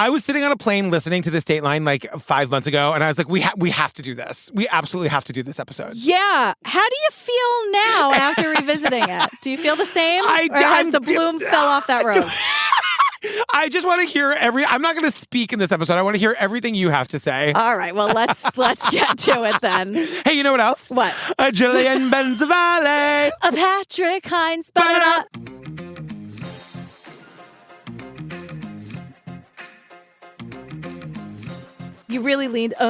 I was sitting on a plane listening to this Dateline like 5 months ago, and I was like, we have to do this. We absolutely have to do this episode. Yeah. How do you feel now after revisiting it? Do you feel the same? Or has the bloom fell off that rose? I just want to hear I'm not going to speak in this episode. I want to hear everything you have to say. All right. Well, let's get to it then. Hey, you know what else? What? A Jillian Benzavale. A Patrick Hines. Ba-da-da. You really leaned, I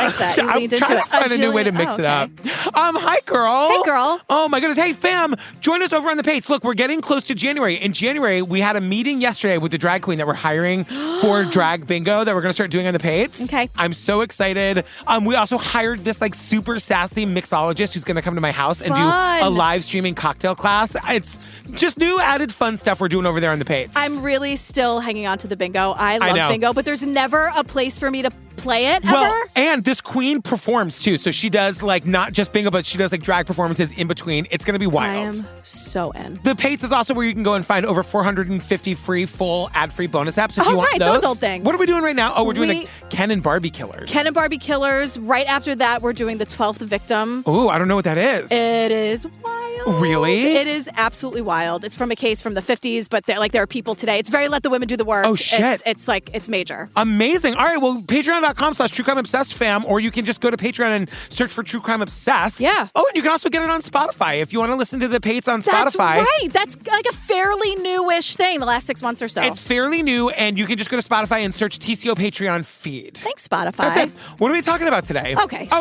like that. You leaned into it. I'm trying to find a new way to mix it up. Hi, girl. Hey, girl. Oh, my goodness. Hey, fam. Join us over on the Pates. Look, we're getting close to January. In January, we had a meeting yesterday with the drag queen that we're hiring for drag bingo that we're going to start doing on the Pates. Okay. I'm so excited. We also hired this like super sassy mixologist who's going to come to my house and do a live streaming cocktail class. It's just new added fun stuff we're doing over there on the Pates. I'm really still hanging on to the bingo. I love bingo, but there's never a place for me to play it ever. Well, and this queen performs too. So she does like not just bingo, but she does like drag performances in between. It's going to be wild. I am so in. The Pates is also where you can go and find over 450 free, full, ad-free bonus apps if you want those. Those old things. What are we doing right now? Oh, we're doing the Ken and Barbie Killers. Ken and Barbie Killers. Right after that, we're doing the 12th Victim. Oh, I don't know what that is. It is wild. Really? It is absolutely wild. It's from a case from the 50s, but there are people today. It's very let the women do the work. Oh, shit. It's major. Amazing. All right, well, patreon.com/truecrimeobsessed, fam, or you can just go to Patreon and search for True Crime Obsessed. Yeah. Oh, and you can also get it on Spotify if you want to listen to the Pates on That's Spotify. Right. That's like a fairly newish thing the last 6 months or so. It's fairly new, and you can just go to Spotify and search TCO Patreon feed. Thanks, Spotify. That's it. What are we talking about today? Okay. Oh,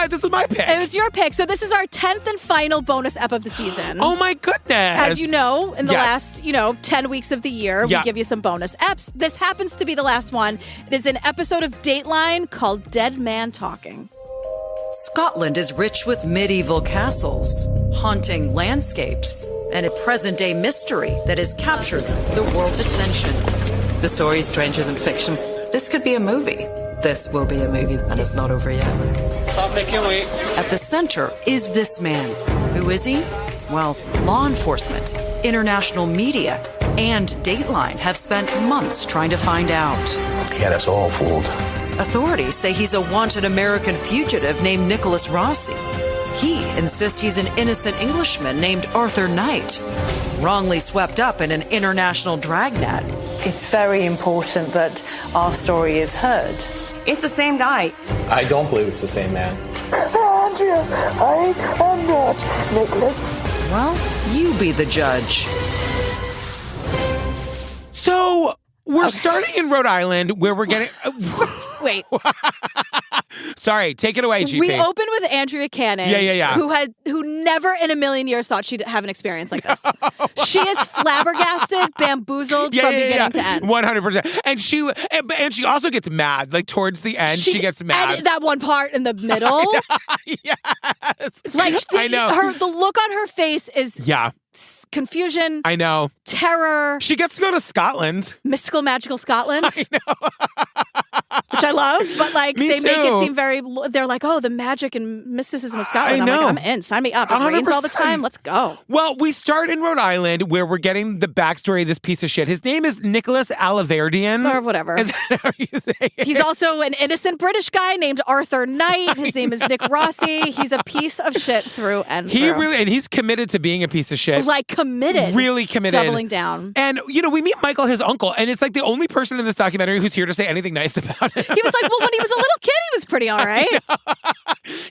this is my pick. It was your pick. So this is our 10th and final bonus ep of the season. Oh my goodness. As you know, in the last, 10 weeks of the year, we give you some bonus eps. This happens to be the last one. It is an episode of Dateline called Dead Man Talking. Scotland is rich with medieval castles, haunting landscapes, and a present-day mystery that has captured the world's attention. The story's stranger than fiction. This could be a movie. This will be a movie, and it's not over yet. Stop making wait. At the center is this man. Who is he? Well, law enforcement, international media, and Dateline have spent months trying to find out. He had us all fooled. Authorities say he's a wanted American fugitive named Nicholas Rossi. He insists he's an innocent Englishman named Arthur Knight, wrongly swept up in an international dragnet. It's very important that our story is heard. It's the same guy. I don't believe it's the same man. Andrea, I am not Nicholas. Well, you be the judge. So, we're starting in Rhode Island where we're getting... Wait. Sorry, take it away, GP. We open with Andrea Cannon. Yeah. Who never in a million years thought she'd have an experience like this. She is flabbergasted, bamboozled from beginning to end. 100%. And she also gets mad. Like towards the end, she gets mad. And that one part in the middle. Yes. Like I know. The look on her face is confusion. I know. Terror. She gets to go to Scotland. Mystical, magical Scotland. I know. Which I love, but like Me they make too. it seem very, they're like, oh, the magic and mysticism of Scotland. I know. I'm like, I'm in, sign me up. It rains all the time, let's go. Well, we start in Rhode Island where we're getting the backstory of this piece of shit. His name is Nicholas Alaverdian. Or whatever. Is that how you say it? He's also an innocent British guy named Arthur Knight. His name is Nick Rossi. He's a piece of shit through and through. And he's committed to being a piece of shit. Like committed. Really committed. Doubling down. And, we meet Michael, his uncle, and it's like the only person in this documentary who's here to say anything nice about him. He was like, well, when he was a little kid, he was pretty all right.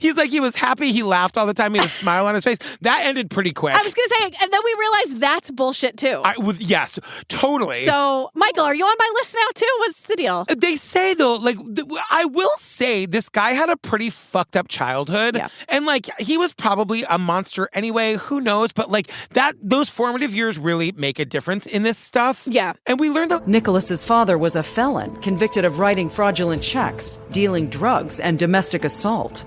He's like, he was happy. He laughed all the time. He had a smile on his face. That ended pretty quick. I was going to say, and then we realized that's bullshit too. Yes, totally. So, Michael, are you on my list now too? What's the deal? They say, though, like, I will say this guy had a pretty fucked up childhood. Yeah. And, like, he was probably a monster anyway. Who knows? But, like, those formative years really make a difference in this stuff. Yeah. And we learned that Nicholas's father was a felon, convicted of writing fraudulent checks, dealing drugs, and domestic assault.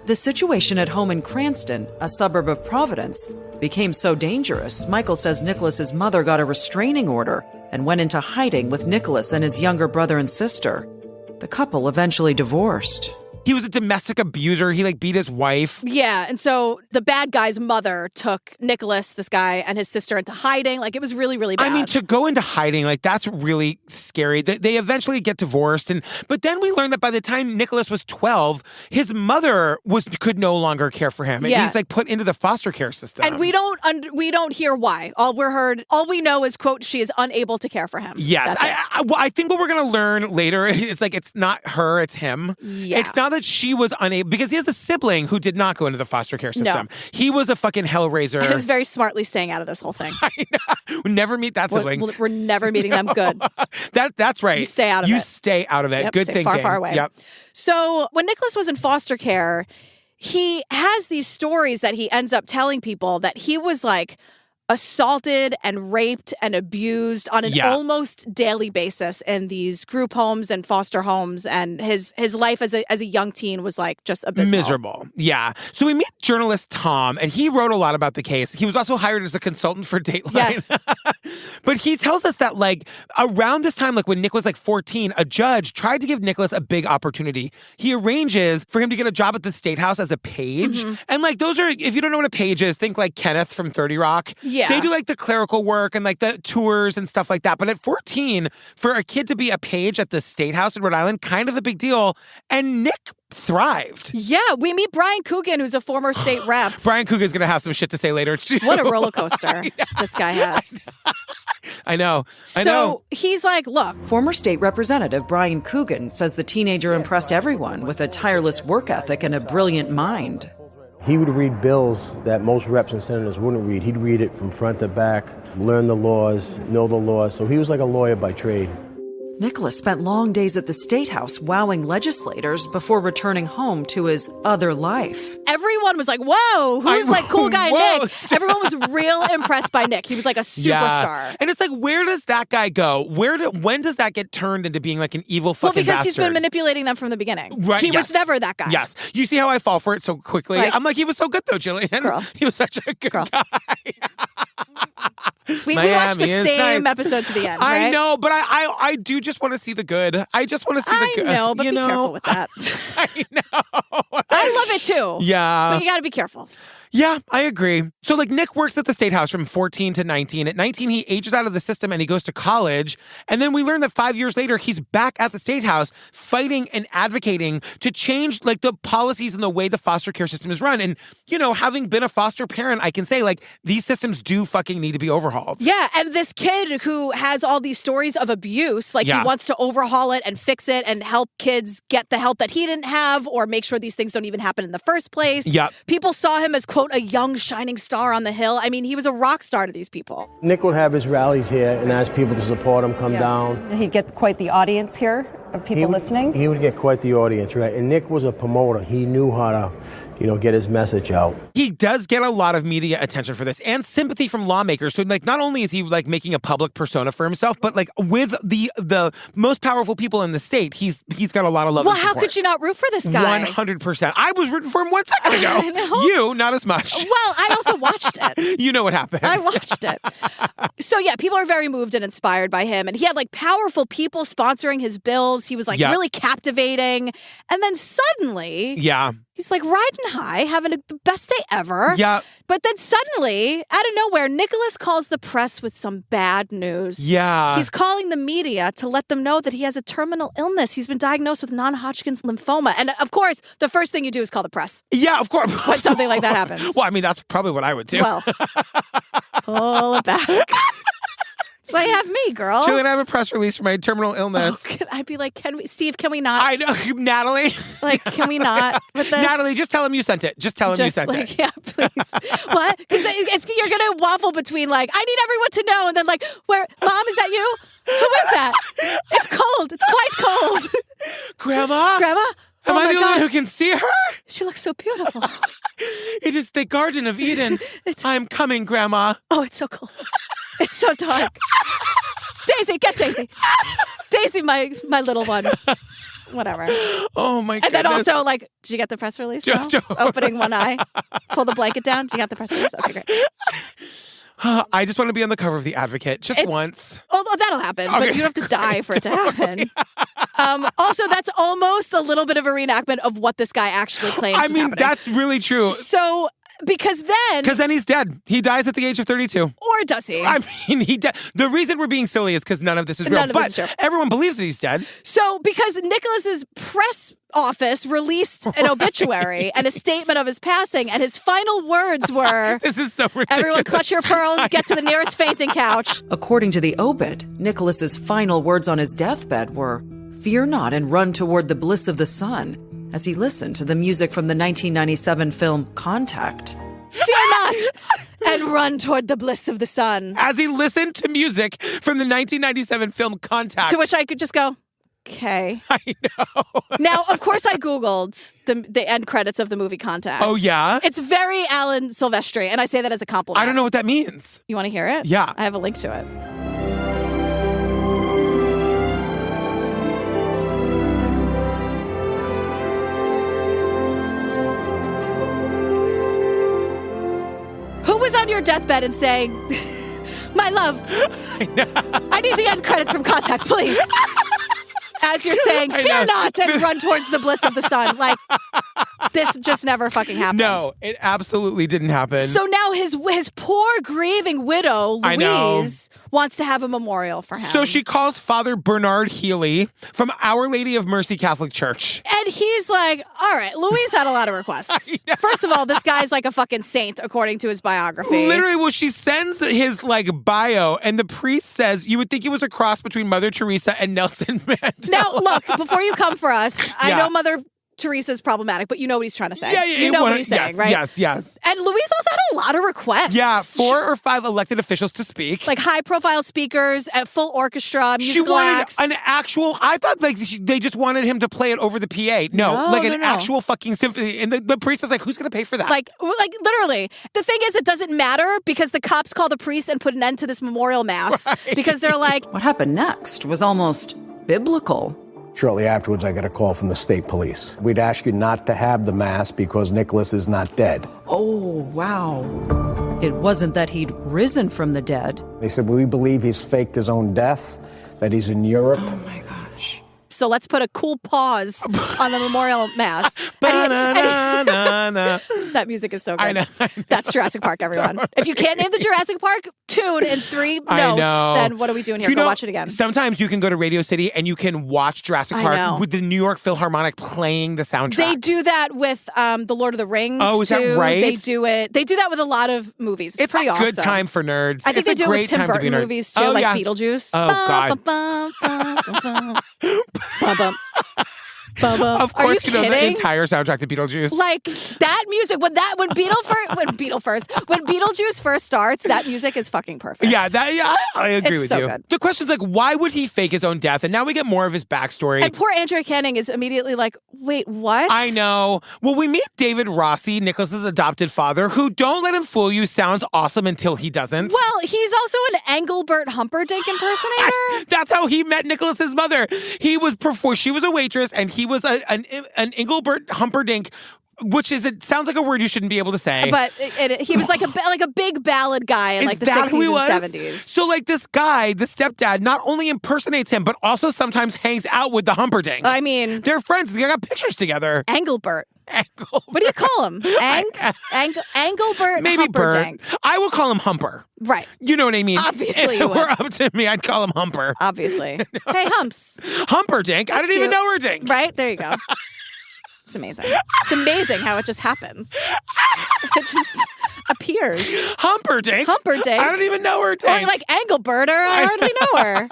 The situation at home in Cranston, a suburb of Providence, became so dangerous, Michael says Nicholas's mother got a restraining order and went into hiding with Nicholas and his younger brother and sister. The couple eventually divorced. He was a domestic abuser. He like beat his wife. Yeah. And so the bad guy's mother took Nicholas, this guy, and his sister into hiding. Like, it was really, really bad. I mean, to go into hiding, like, that's really scary. They eventually get divorced. But then we learned that by the time Nicholas was 12, his mother could no longer care for him. And he's like put into the foster care system. And we don't hear why. All we know is, quote, she is unable to care for him. Yes. I think what we're going to learn later, it's like, it's not her, it's him. Yeah. It's not that she was unable, because he has a sibling who did not go into the foster care system. No. He was a fucking hellraiser. He was very smartly staying out of this whole thing. I know. We'll never meet that sibling. We're never meeting them. Good. That's right. You stay out of it. You stay out of it. Yep, good thinking. Far, far away. Yep. So when Nicholas was in foster care, he has these stories that he ends up telling people that he was like assaulted and raped and abused on an almost daily basis in these group homes and foster homes, and his life as a young teen was like just abysmal. Miserable. Yeah. So we meet journalist Tom, and he wrote a lot about the case. He was also hired as a consultant for Dateline. Yes. But he tells us that like around this time, like when Nick was like 14, a judge tried to give Nicholas a big opportunity. He arranges for him to get a job at the State House as a page. Mm-hmm. And like those are, if you don't know what a page is, think like Kenneth from 30 Rock. Yeah. They do like the clerical work and like the tours and stuff like that. But at 14, for a kid to be a page at the State House in Rhode Island, kind of a big deal. And Nick thrived. Yeah, we meet Brian Coogan, who's a former state rep. Brian Coogan's going to have some shit to say later, too. What a roller coaster this guy has. I know. So he's like, look. Former state representative Brian Coogan says the teenager impressed everyone with a tireless work ethic and a brilliant mind. He would read bills that most reps and senators wouldn't read. He'd read it from front to back, learn the laws, know the laws. So he was like a lawyer by trade. Nicholas spent long days at the State House wowing legislators before returning home to his other life. Everyone was like, whoa, who's like cool guy Nick? Everyone was real impressed by Nick. He was like a superstar. Yeah. And it's like, where does that guy go? When does that get turned into being like an evil fucking bastard? Well, because he's been manipulating them from the beginning. Right, he was never that guy. Yes. You see how I fall for it so quickly? Like, I'm like, he was so good though, Jillian. Girl. He was such a good guy. We watched the same episode to the end, right? I know, but I do just want to see the good. I just want to see the good. I know, but be careful with that. I know. I love it too. Yeah. But you got to be careful. Yeah, I agree. So like Nick works at the State House from 14 to 19. At 19, he ages out of the system and he goes to college. And then we learn that 5 years later, he's back at the State House fighting and advocating to change like the policies and the way the foster care system is run. And, you know, having been a foster parent, I can say like these systems do fucking need to be overhauled. Yeah. And this kid who has all these stories of abuse, like he wants to overhaul it and fix it and help kids get the help that he didn't have or make sure these things don't even happen in the first place. Yep. People saw him as, quote, a young shining star on the hill. I mean, he was a rock star to these people. Nick would have his rallies here and ask people to support him, come down. And he'd get quite the audience here of people listening. He would get quite the audience, right? And Nick was a promoter. He knew how to, you know, get his message out. He does get a lot of media attention for this and sympathy from lawmakers. So like not only is he like making a public persona for himself, but like with the most powerful people in the state, he's got a lot of love. Well, how could you not root for this guy? 100%. I was rooting for him 1 second ago. I know. You, not as much. Well, I also watched it. You know what happened. I watched it. So yeah, people are very moved and inspired by him. And he had like powerful people sponsoring his bills. He was like really captivating. And then suddenly, he's like riding high, having the best day ever. Yeah. But then suddenly, out of nowhere, Nicholas calls the press with some bad news. Yeah. He's calling the media to let them know that he has a terminal illness. He's been diagnosed with non-Hodgkin's lymphoma. And of course, the first thing you do is call the press. Yeah, of course. When something like that happens. Well, I mean, that's probably what I would do. Well, pull it back. That's why you have me, girl. Jillian, I have a press release for my terminal illness. Oh, I'd be like, Steve, can we not? I know, Natalie. Like, can we not with this? Natalie, just tell him you sent it. Just tell him you sent it. Yeah, please. What? Because you're going to waffle between like, I need everyone to know, and then like, where, Mom, is that you? Who is that? It's cold. It's quite cold. Grandma? Grandma? Am I the only one who can see her? She looks so beautiful. It is the Garden of Eden. I'm coming, Grandma. Oh, it's so cold. It's so dark. Daisy, get Daisy. Daisy, my little one. Whatever. Oh, my goodness. And then also, like, did you get the press release? No? Opening one eye. Pull the blanket down. You got the press release? Okay, great. I just want to be on the cover of The Advocate just once. Oh, that'll happen, but you have to die for it to happen. Also, that's almost a little bit of a reenactment of what this guy actually claims was happening. That's really true. So, because then he's dead. He dies at the age of 32. Or does he? I mean, the reason we're being silly is because none of this is real. None of this is true. Everyone believes that he's dead. So, because Nicholas's press office released an obituary and a statement of his passing, and his final words were, "This is so ridiculous. Everyone clutch your pearls, get to the nearest fainting couch." According to the obit, Nicholas's final words on his deathbed were, "Fear not and run toward the bliss of the sun," as he listened to the music from the 1997 film Contact. Fear not and run toward the bliss of the sun. As he listened to music from the 1997 film Contact. To which I could just go, okay. I know. Now, of course, I Googled the end credits of the movie Contact. Oh, yeah? It's very Alan Silvestri, and I say that as a compliment. I don't know what that means. You want to hear it? Yeah. I have a link to it. Who was on your deathbed and saying, "My love, I need the end credits from Contact, please"? As you're saying, "Fear not and run towards the bliss of the sun." Like, this just never fucking happened. No, it absolutely didn't happen. So now his poor grieving widow, Louise, wants to have a memorial for him. So she calls Father Bernard Healy from Our Lady of Mercy Catholic Church. And he's like, all right, Louise had a lot of requests. First of all, this guy's like a fucking saint, according to his biography. Literally, well, she sends his bio, and the priest says, you would think it was a cross between Mother Teresa and Nelson Mandela. Now, look, before you come for us, I know Mother Teresa's problematic, but you know what he's trying to say. Yeah, you know what he's saying, right? Yes. And Louise also had a lot of requests. Yeah, 4 or 5 elected officials to speak. Like high-profile speakers at full orchestra, musical She wanted acts. an actual, I thought they just wanted him to play it over the PA. No, an actual fucking symphony. And the priest is like, who's going to pay for that? Like literally. The thing is, it doesn't matter because the cops call the priest and put an end to this memorial mass because they're like, what happened next was almost biblical. Shortly afterwards, I got a call from the state police. We'd ask you not to have the mass because Nicholas is not dead. Oh, wow. It wasn't that he'd risen from the dead. They said, we believe he's faked his own death, that he's in Europe. Oh, my gosh. So let's put a cool pause on the memorial mass. That music is so good. I know. That's Jurassic Park, everyone. Totally. If you can't name the Jurassic Park tune in 3 notes, then what are we doing here? Go watch it again. Sometimes you can go to Radio City and you can watch Jurassic Park with the New York Philharmonic playing the soundtrack. They do that with The Lord of the Rings. Oh, is that right? They do it. They do that with a lot of movies. It's pretty awesome. It's a good time for nerds. I think they do it with Tim Burton movies too, like Beetlejuice. Oh, God. Of course, you know the entire soundtrack to Beetlejuice. Like that music when Beetlejuice first starts, that music is fucking perfect. Yeah, I agree with you. Good. The question's like, why would he fake his own death? And now we get more of his backstory. And poor Andrea Canning is immediately like, wait, what? I know. Well, we meet David Rossi, Nicholas's adopted father, who, don't let him fool you, sounds awesome until he doesn't. Well, he's also an Engelbert Humperdinck impersonator. That's how he met Nicholas's mother. He was she was a waitress, and he was an Engelbert Humperdinck, which it sounds like a word you shouldn't be able to say. But he was like a big ballad guy in like the 60s and 70s. So like this guy, the stepdad, not only impersonates him, but also sometimes hangs out with the Humperdinks. I mean, they're friends. They got pictures together. Engelbert. What do you call him? Engelbert Maybe Humperdinck. Bert. I would call him Humper. Right. You know what I mean? Obviously if you it would. were up to me, I'd call him Humper. Obviously. Hey, Humps. Humperdinck. I didn't even know her dink. Right? There you go. It's amazing. It's amazing how it just happens. It just appears. Humperdinck? Humperdinck. I don't even know her dink. Or like Engelbert, or I hardly know her.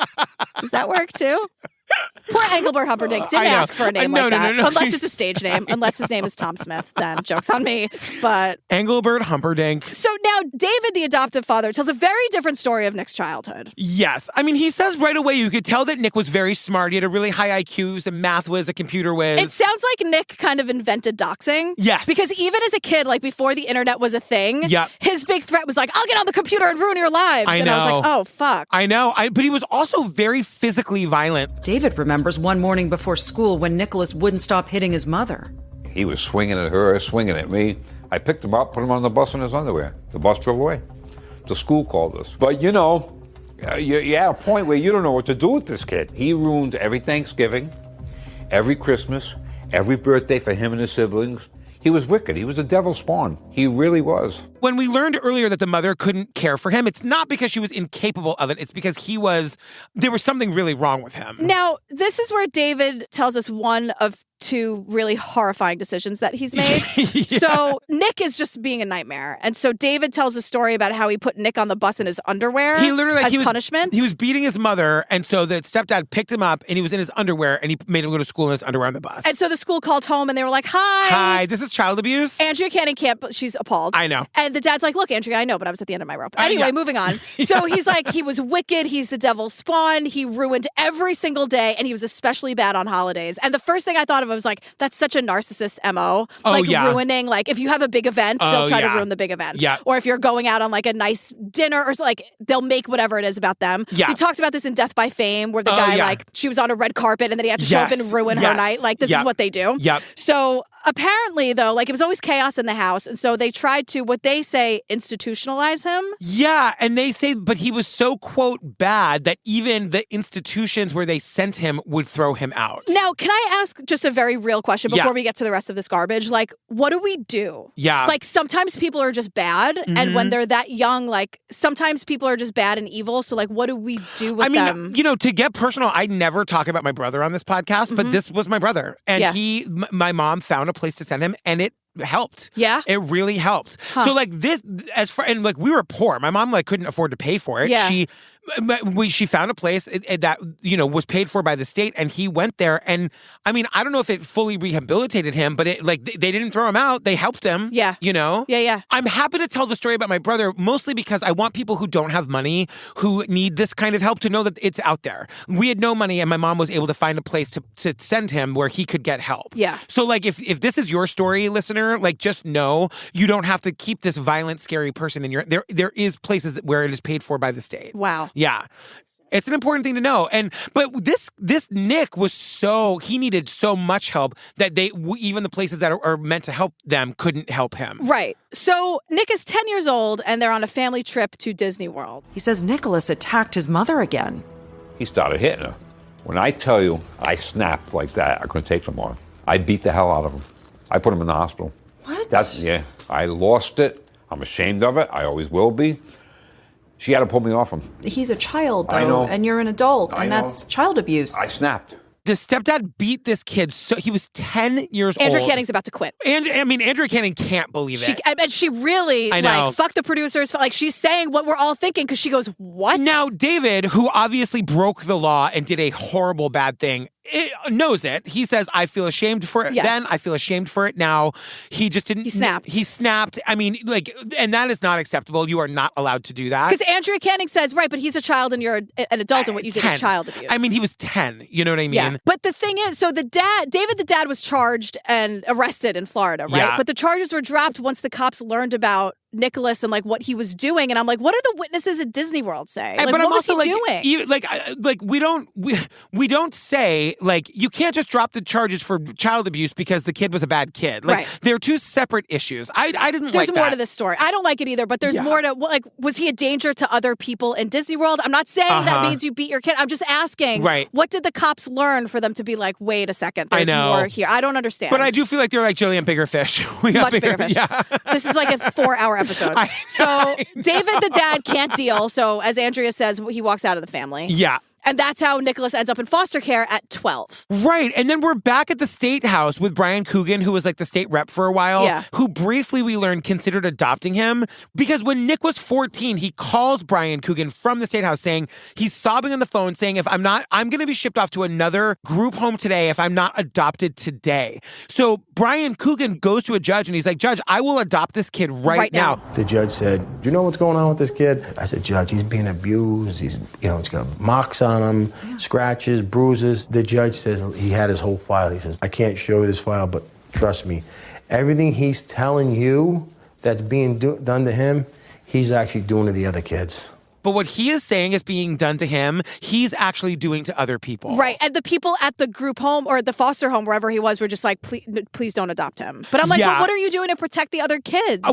Does that work too? Poor Engelbert Humperdinck didn't ask for a name like that. No. Unless it's a stage name. Unless his name is Tom Smith, then joke's on me. But Engelbert Humperdinck. So now David, the adoptive father, tells a very different story of Nick's childhood. Yes. I mean, he says right away, you could tell that Nick was very smart. He had a really high IQ. He was a math whiz, a computer whiz. It sounds like Nick kind of invented doxing. Yes. Because even as a kid, like before the internet was a thing, his big threat was like, I'll get on the computer and ruin your lives. I know. And I was like, oh, fuck. I know. But he was also very physically violent. David remembers one morning before school when Nicholas wouldn't stop hitting his mother. He was swinging at her, swinging at me. I picked him up, put him on the bus in his underwear. The bus drove away. The school called us. But you know, you're at a point where you don't know what to do with this kid. He ruined every Thanksgiving. every Christmas, every birthday for him and his siblings. He was wicked. He was a devil spawn. He really was. When we learned earlier that the mother couldn't care for him, it's not because she was incapable of it. It's because there was something really wrong with him. Now, this is where David tells us one of two really horrifying decisions that he's made. Yeah. So Nick is just being a nightmare. And so David tells a story about how he put Nick on the bus in his underwear as punishment. He was beating his mother, and so the stepdad picked him up, and he was in his underwear, and he made him go to school in his underwear on the bus. And so the school called home, and they were like, Hi, this is child abuse. Andrea Canning can't, but she's appalled. I know. And the dad's like, look, Andrea, I know, but I was at the end of my rope. Anyway, moving on. So he's like, he was wicked. He's the devil's spawn. He ruined every single day, and he was especially bad on holidays. And the first thing I thought of was like, that's such a narcissist MO. Ruining, like, if you have a big event, they'll try to ruin the big event. Yeah. Or if you're going out on like a nice dinner or like, they'll make whatever it is about them. Yeah. We talked about this in Death by Fame, where the guy, like, she was on a red carpet and then he had to show up and ruin her night. Like, this is what they do. Yep. So apparently, though, like, it was always chaos in the house. And so they tried to, what they say, institutionalize him. Yeah. And they say, but he was so, quote, bad that even the institutions where they sent him would throw him out. Now, can I ask just a very real question before we get to the rest of this garbage? Like, what do we do? Yeah. Like, sometimes people are just bad. Mm-hmm. And when they're that young, like, sometimes people are just bad and evil. So, like, what do we do with them? You know, to get personal, I never talk about my brother on this podcast, but this was my brother. And my mom found a place to send him, and it helped. Yeah. It really helped. Huh. So like this, and like we were poor. My mom like couldn't afford to pay for it. Yeah. She found a place that, you know, was paid for by the state, and he went there. And I mean, I don't know if it fully rehabilitated him, but it like they didn't throw him out. They helped him. Yeah. You know? Yeah. I'm happy to tell the story about my brother, mostly because I want people who don't have money, who need this kind of help, to know that it's out there. We had no money, and my mom was able to find a place to send him where he could get help. Yeah. So like if this is your story, listener, like just know you don't have to keep this violent, scary person in your there is places where it is paid for by the state. Wow. Yeah. It's an important thing to know. But this Nick was he needed so much help that even the places that are meant to help them couldn't help him. Right. So Nick is 10 years old, and they're on a family trip to Disney World. He says Nicholas attacked his mother again. He started hitting her. When I tell you I snapped like that, I couldn't take no more. I beat the hell out of him. I put him in the hospital. What? I lost it. I'm ashamed of it. I always will be. She had to pull me off him. He's a child, though, I know. and you're an adult, and that's child abuse. I snapped. The stepdad beat this kid, so he was 10 years old. Andrea Canning's about to quit. And I mean, Andrea Canning can't believe it. She really, like, fuck the producers. Like, she's saying what we're all thinking because she goes, what? Now, David, who obviously broke the law and did a horrible, bad thing, knows it. He says, I feel ashamed for it then. I feel ashamed for it now. He just didn't. He snapped. He snapped. I mean, like, and that is not acceptable. You are not allowed to do that. Because Andrea Canning says, right, but he's a child and you're an adult, and what you did is child abuse. I mean, he was 10. You know what I mean? Yeah. But the thing is, so David the dad was charged and arrested in Florida, right? Yeah. But the charges were dropped once the cops learned about Nicholas and like what he was doing, and I'm like, what do the witnesses at Disney World say? Like, but what I'm was also he like, doing? we don't say like you can't just drop the charges for child abuse because the kid was a bad kid. Like they're two separate issues. I didn't. There's like more that. to this story. I don't like it either, but there's more to like. Was he a danger to other people in Disney World? I'm not saying that means you beat your kid. I'm just asking. Right. What did the cops learn for them to be like, wait a second, there's more here? I don't understand. But I do feel like they're like Jillian Bigger Fish. We got much bigger fish. Yeah. This is like a 4-hour episode. So David the dad can't deal. So as Andrea says, he walks out of the family. Yeah. And that's how Nicholas ends up in foster care at 12. Right. And then we're back at the state house with Brian Coogan, who was like the state rep for a while, who briefly, we learned, considered adopting him. Because when Nick was 14, he calls Brian Coogan from the state house saying, he's sobbing on the phone saying, I'm going to be shipped off to another group home today if I'm not adopted today. So Brian Coogan goes to a judge and he's like, Judge, I will adopt this kid right now. The judge said, do you know what's going on with this kid? I said, Judge, he's being abused. He's got marks on him, scratches, bruises. The judge says he had his whole file. He says, I can't show you this file, but trust me, everything he's telling you that's being done to him, he's actually doing to the other kids. But what he is saying is being done to him, he's actually doing to other people. Right. And the people at the group home or the foster home, wherever he was, were just like, please don't adopt him. But I'm like, well, what are you doing to protect the other kids?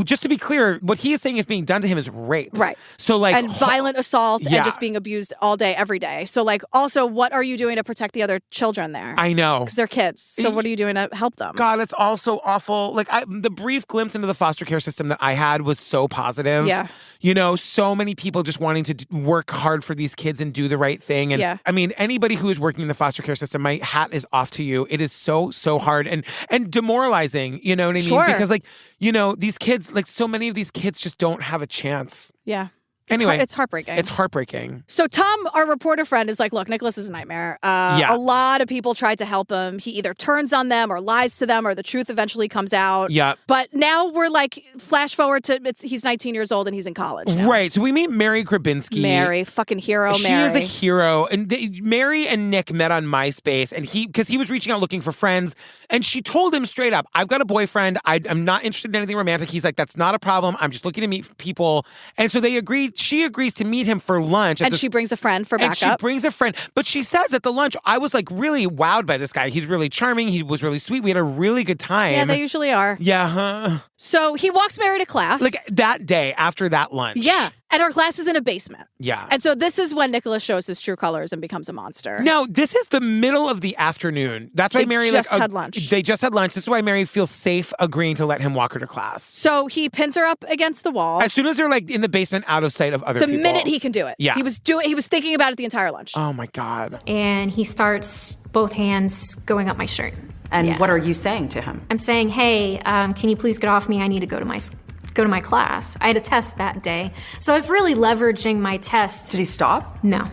Just to be clear, what he is saying is being done to him is rape. Right. So like. And violent assault and just being abused all day, every day. So like, also, what are you doing to protect the other children there? I know. Because they're kids. So what are you doing to help them? God, it's all so awful. Like the brief glimpse into the foster care system that I had was so positive. Yeah. You know, so many people just wanting to work hard for these kids and do the right thing. And I mean, anybody who is working in the foster care system, my hat is off to you. It is so hard and demoralizing, you know what I mean? Sure. Because like, you know, these kids, like so many of these kids just don't have a chance. Yeah. Anyway, it's heartbreaking. It's heartbreaking. So Tom, our reporter friend, is like, look, Nicholas is a nightmare. A lot of people tried to help him. He either turns on them or lies to them or the truth eventually comes out. Yeah. But now we're like, flash forward to, he's 19 years old and he's in college now. Right. So we meet Mary Grabinski. Mary, fucking hero, She Mary. is a hero. And Mary and Nick met on MySpace and because he was reaching out looking for friends. And she told him straight up, I've got a boyfriend. I'm not interested in anything romantic. He's like, that's not a problem. I'm just looking to meet people. And so they agreed. She agrees to meet him for lunch. And she brings a friend for backup. And she brings a friend. But she says at the lunch, I was like really wowed by this guy. He's really charming. He was really sweet. We had a really good time. Yeah, they usually are. Yeah, huh? So he walks Mary to class. Like that day after that lunch. Yeah. And her class is in a basement. Yeah. And so this is when Nicholas shows his true colors and becomes a monster. Now, this is the middle of the afternoon. That's why Mary had lunch. They just had lunch. This is why Mary feels safe agreeing to let him walk her to class. So he pins her up against the wall. As soon as they're like in the basement, out of sight of other people. The minute he can do it. Yeah. He was thinking about it the entire lunch. Oh my God. And he starts both hands going up my shirt. And what are you saying to him? I'm saying, hey, can you please get off me? I need to go to my class. I had a test that day. So I was really leveraging my test. Did he stop? No.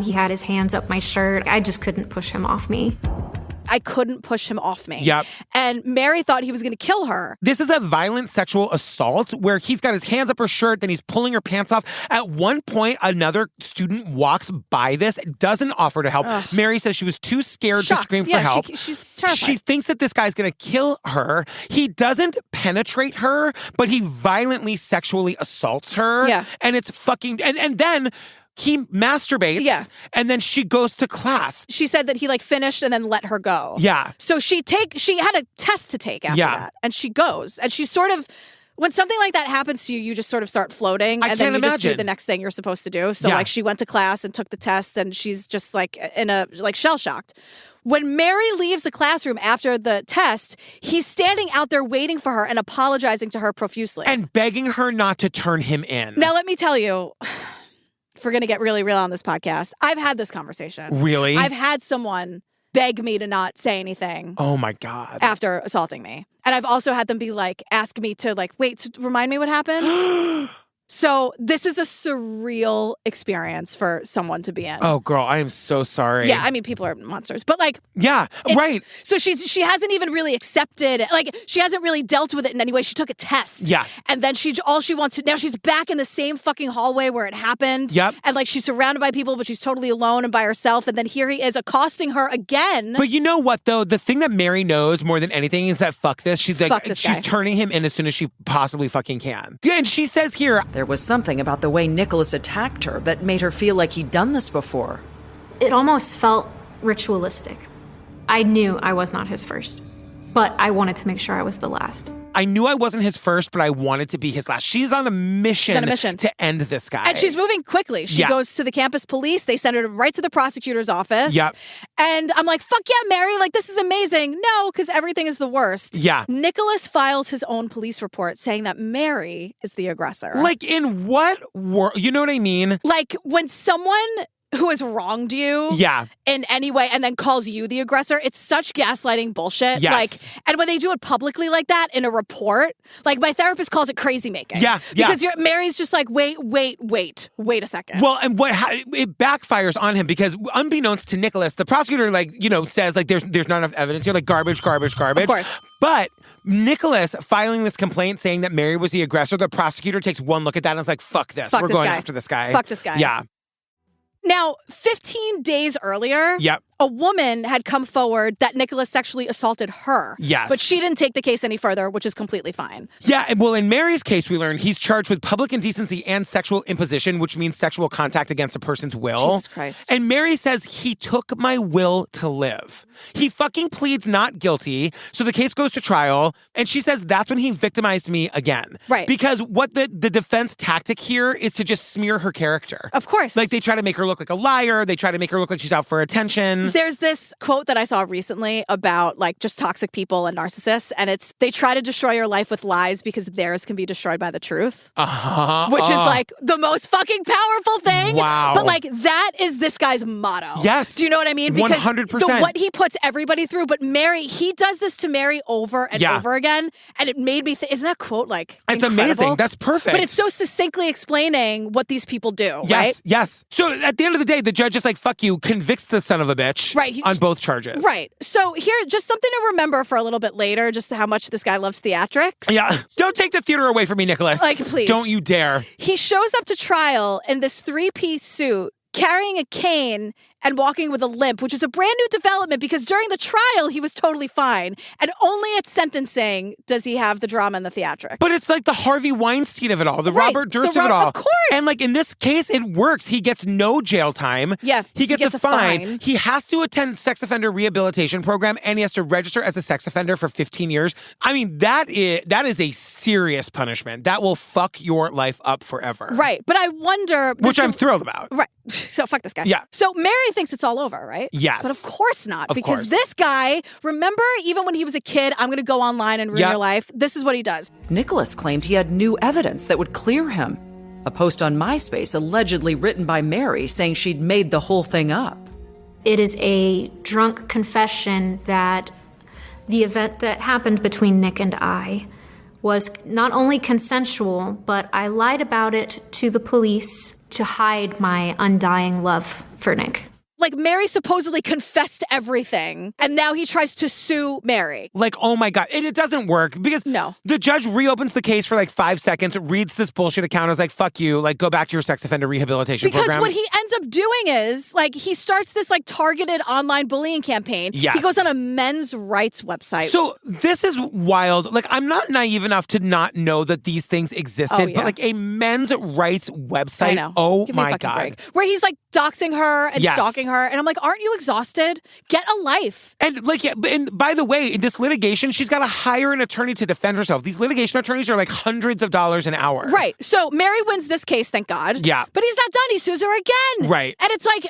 He had his hands up my shirt. I just couldn't push him off me. I couldn't push him off me. Yep. And Mary thought he was going to kill her. This is a violent sexual assault where he's got his hands up her shirt, then he's pulling her pants off. At one point, another student walks by this, doesn't offer to help. Ugh. Mary says she was too scared to scream for help. She's terrified. She thinks that this guy's going to kill her. He doesn't penetrate her, but he violently sexually assaults her. Yeah. And it's fucking... And then... he masturbates, and then she goes to class. She said that he finished and then let her go. Yeah. So she had a test to take after that, and she goes, and she's sort of, when something like that happens to you, you just sort of start floating, and then you just do the next thing you're supposed to do. So she went to class and took the test, and she's just in a shell shocked. When Mary leaves the classroom after the test, he's standing out there waiting for her and apologizing to her profusely. And begging her not to turn him in. Now, let me tell you, if we're going to get really real on this podcast, I've had this conversation. Really? I've had someone beg me to not say anything. Oh my God. After assaulting me. And I've also had them be ask me to wait, so remind me what happened. So this is a surreal experience for someone to be in. Oh, girl, I am so sorry. Yeah, I mean, people are monsters, but yeah, right. So she hasn't even really accepted, she hasn't really dealt with it in any way. She took a test. Yeah. And then all she wants to, now she's back in the same fucking hallway where it happened. Yep. And she's surrounded by people, but she's totally alone and by herself. And then here he is accosting her again. But you know what, though? The thing that Mary knows more than anything is that fuck this. She's she's turning him in as soon as she possibly fucking can. Yeah, and she says here, there was something about the way Nicholas attacked her that made her feel like he'd done this before. It almost felt ritualistic. I knew I was not his first, but I wanted to make sure I was the last. I knew I wasn't his first, but I wanted to be his last. She's on a mission to end this guy. And she's moving quickly. She goes to the campus police. They send her right to the prosecutor's office. Yep. And I'm like, fuck yeah, Mary. This is amazing. No, because everything is the worst. Yeah. Nicholas files his own police report saying that Mary is the aggressor. In what world? You know what I mean? When someone who has wronged you in any way and then calls you the aggressor, it's such gaslighting bullshit. Yes. And when they do it publicly like that in a report, my therapist calls it crazy making. Yeah. Because Mary's just wait a second. Well, and it backfires on him because unbeknownst to Nicholas, the prosecutor says there's not enough evidence. You're garbage. Of course. But Nicholas filing this complaint saying that Mary was the aggressor, the prosecutor takes one look at that and is like, fuck this. We're going after this guy. Fuck this guy. Yeah. Now, 15 days earlier, a woman had come forward that Nicholas sexually assaulted her. Yes. But she didn't take the case any further, which is completely fine. Yeah, and well, in Mary's case, we learned he's charged with public indecency and sexual imposition, which means sexual contact against a person's will. Jesus Christ. And Mary says he took my will to live. He fucking pleads not guilty, so the case goes to trial, and she says that's when he victimized me again. Right. Because what the defense tactic here is to just smear her character. Of course. Like, they try to make her look like a liar, they try to make her look like she's out for attention. There's this quote that I saw recently about like just toxic people and narcissists, and it's they try to destroy your life with lies because theirs can be destroyed by the truth. Which is like the most fucking powerful thing. Wow. But like that is this guy's motto. Yes. Do you know what I mean? Because 100%. what he puts everybody through, but Mary, he does this to Mary over and over again, and it made me think, isn't that quote like It's incredible? amazing. That's perfect. But it's so succinctly explaining what these people do, Yes, right? yes. So at the end of the day, the judge is like, fuck you, convicts the son of a bitch Right. on both charges. Right. So here, just something to remember for a little bit later, just how much this guy loves theatrics. Yeah. Don't take the theater away from me, Nicholas. Like, please. Don't you dare. He shows up to trial in this 3-piece suit, carrying a cane and walking with a limp, which is a brand new development because during the trial, he was totally fine. And only at sentencing does he have the drama and the theatrics. But it's like the Harvey Weinstein of it all, the Robert Durst of it all. Of course. And like in this case, it works. He gets no jail time. Yeah. He gets a fine. He has to attend sex offender rehabilitation program, and he has to register as a sex offender for 15 years. I mean, that is a serious punishment. That will fuck your life up forever. Right. But I wonder... Which I'm thrilled about. Right. So fuck this guy. Yeah. So Mary thinks it's all over, right? Yes. But of course not. Of because course. this guy, remember, even when he was a kid, I'm going to go online and ruin your life. This is what he does. Nicholas claimed he had new evidence that would clear him. A post on MySpace allegedly written by Mary saying she'd made the whole thing up. It is a drunk confession that the event that happened between Nick and I was not only consensual, but I lied about it to the police to hide my undying love for Nick. Like, Mary supposedly confessed everything, and now he tries to sue Mary. Like, oh my God. And it doesn't work because the judge reopens the case for like 5 seconds, reads this bullshit account, is like, fuck you, like, go back to your sex offender rehabilitation program. Because what he ends up doing is, like, he starts this, like, targeted online bullying campaign. Yes. He goes on a men's rights website. So this is wild. Like, I'm not naive enough to not know that these things existed, but like a men's rights website. I know. Oh Give me a my fucking God. break. Where he's like doxing her and Yes. stalking her. And I'm like, aren't you exhausted? Get a life. And like, yeah, and by the way, in this litigation, she's got to hire an attorney to defend herself. These litigation attorneys are like hundreds of dollars an hour. Right. So Mary wins this case, thank God. Yeah. But he's not done. He sues her again. Right. And it's like,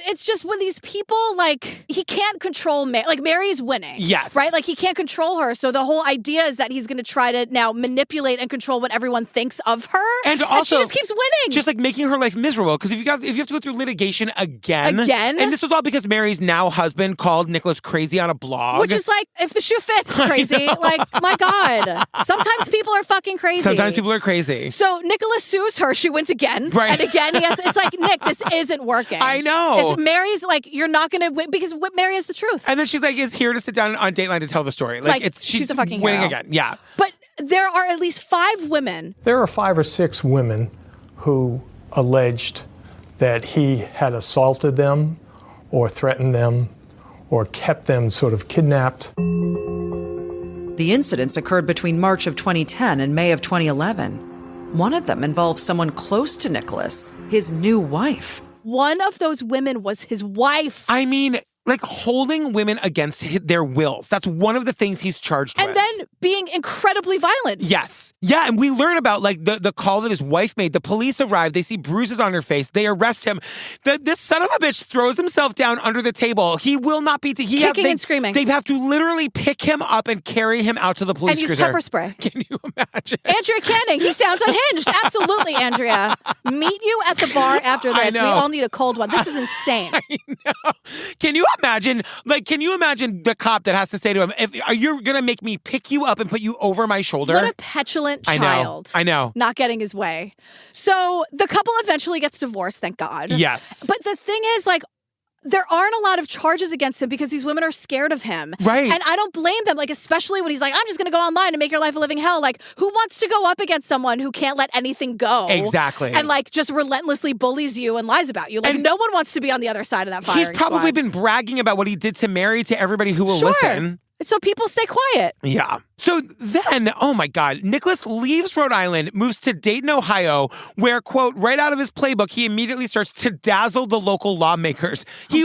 it's just when these people, like, he can't control Mary. Like, Mary's winning. Yes. Right? Like, he can't control her. So the whole idea is that he's going to try to now manipulate and control what everyone thinks of her. And also, she just keeps winning. Just like making her life miserable. Because if you have to go through litigation again. And this was all because Mary's now husband called Nicholas crazy on a blog. Which is like, if the shoe fits, crazy. Like, my God. Sometimes people are fucking crazy. Sometimes people are crazy. So Nicholas sues her. She wins again. Right. And again, it's like, Nick, this isn't working. I know. It's Mary's like, you're not going to win because Mary is the truth. And then she like is here to sit down on Dateline to tell the story. Like she's a fucking winning hero. again. Yeah. But there are at least 5 women. There are 5 or 6 women who alleged that he had assaulted them or threatened them or kept them sort of kidnapped. The incidents occurred between March of 2010 and May of 2011. One of them involved someone close to Nicholas, his new wife. One of those women was his wife. I mean, like holding women against their wills. That's one of the things he's charged with. And then being incredibly violent. Yes. Yeah, and we learn about like the call that his wife made. The police arrive. They see bruises on her face. They arrest him. This son of a bitch throws himself down under the table. He will not be... Kicking and screaming. They have to literally pick him up and carry him out to the police cruiser. And use pepper spray. Can you imagine? Andrea Canning. He sounds unhinged. Absolutely, Andrea. Meet you at the bar after this. We all need a cold one. This is insane. I know. Can you imagine the cop that has to say to him, are you going to make me pick you up and put you over my shoulder? What a petulant child. I know. Not getting his way. So the couple eventually gets divorced, thank God. Yes. But the thing is, like, there aren't a lot of charges against him because these women are scared of him. Right. And I don't blame them, like, especially when he's like, I'm just going to go online and make your life a living hell. Like, who wants to go up against someone who can't let anything go? Exactly. And, like, just relentlessly bullies you and lies about you. Like, no one wants to be on the other side of that firing He's probably squad. been bragging about what he did to Mary to everybody who will listen. So people stay quiet. Yeah. So then, oh my God, Nicholas leaves Rhode Island, moves to Dayton, Ohio, where, quote, right out of his playbook, he immediately starts to dazzle the local lawmakers. He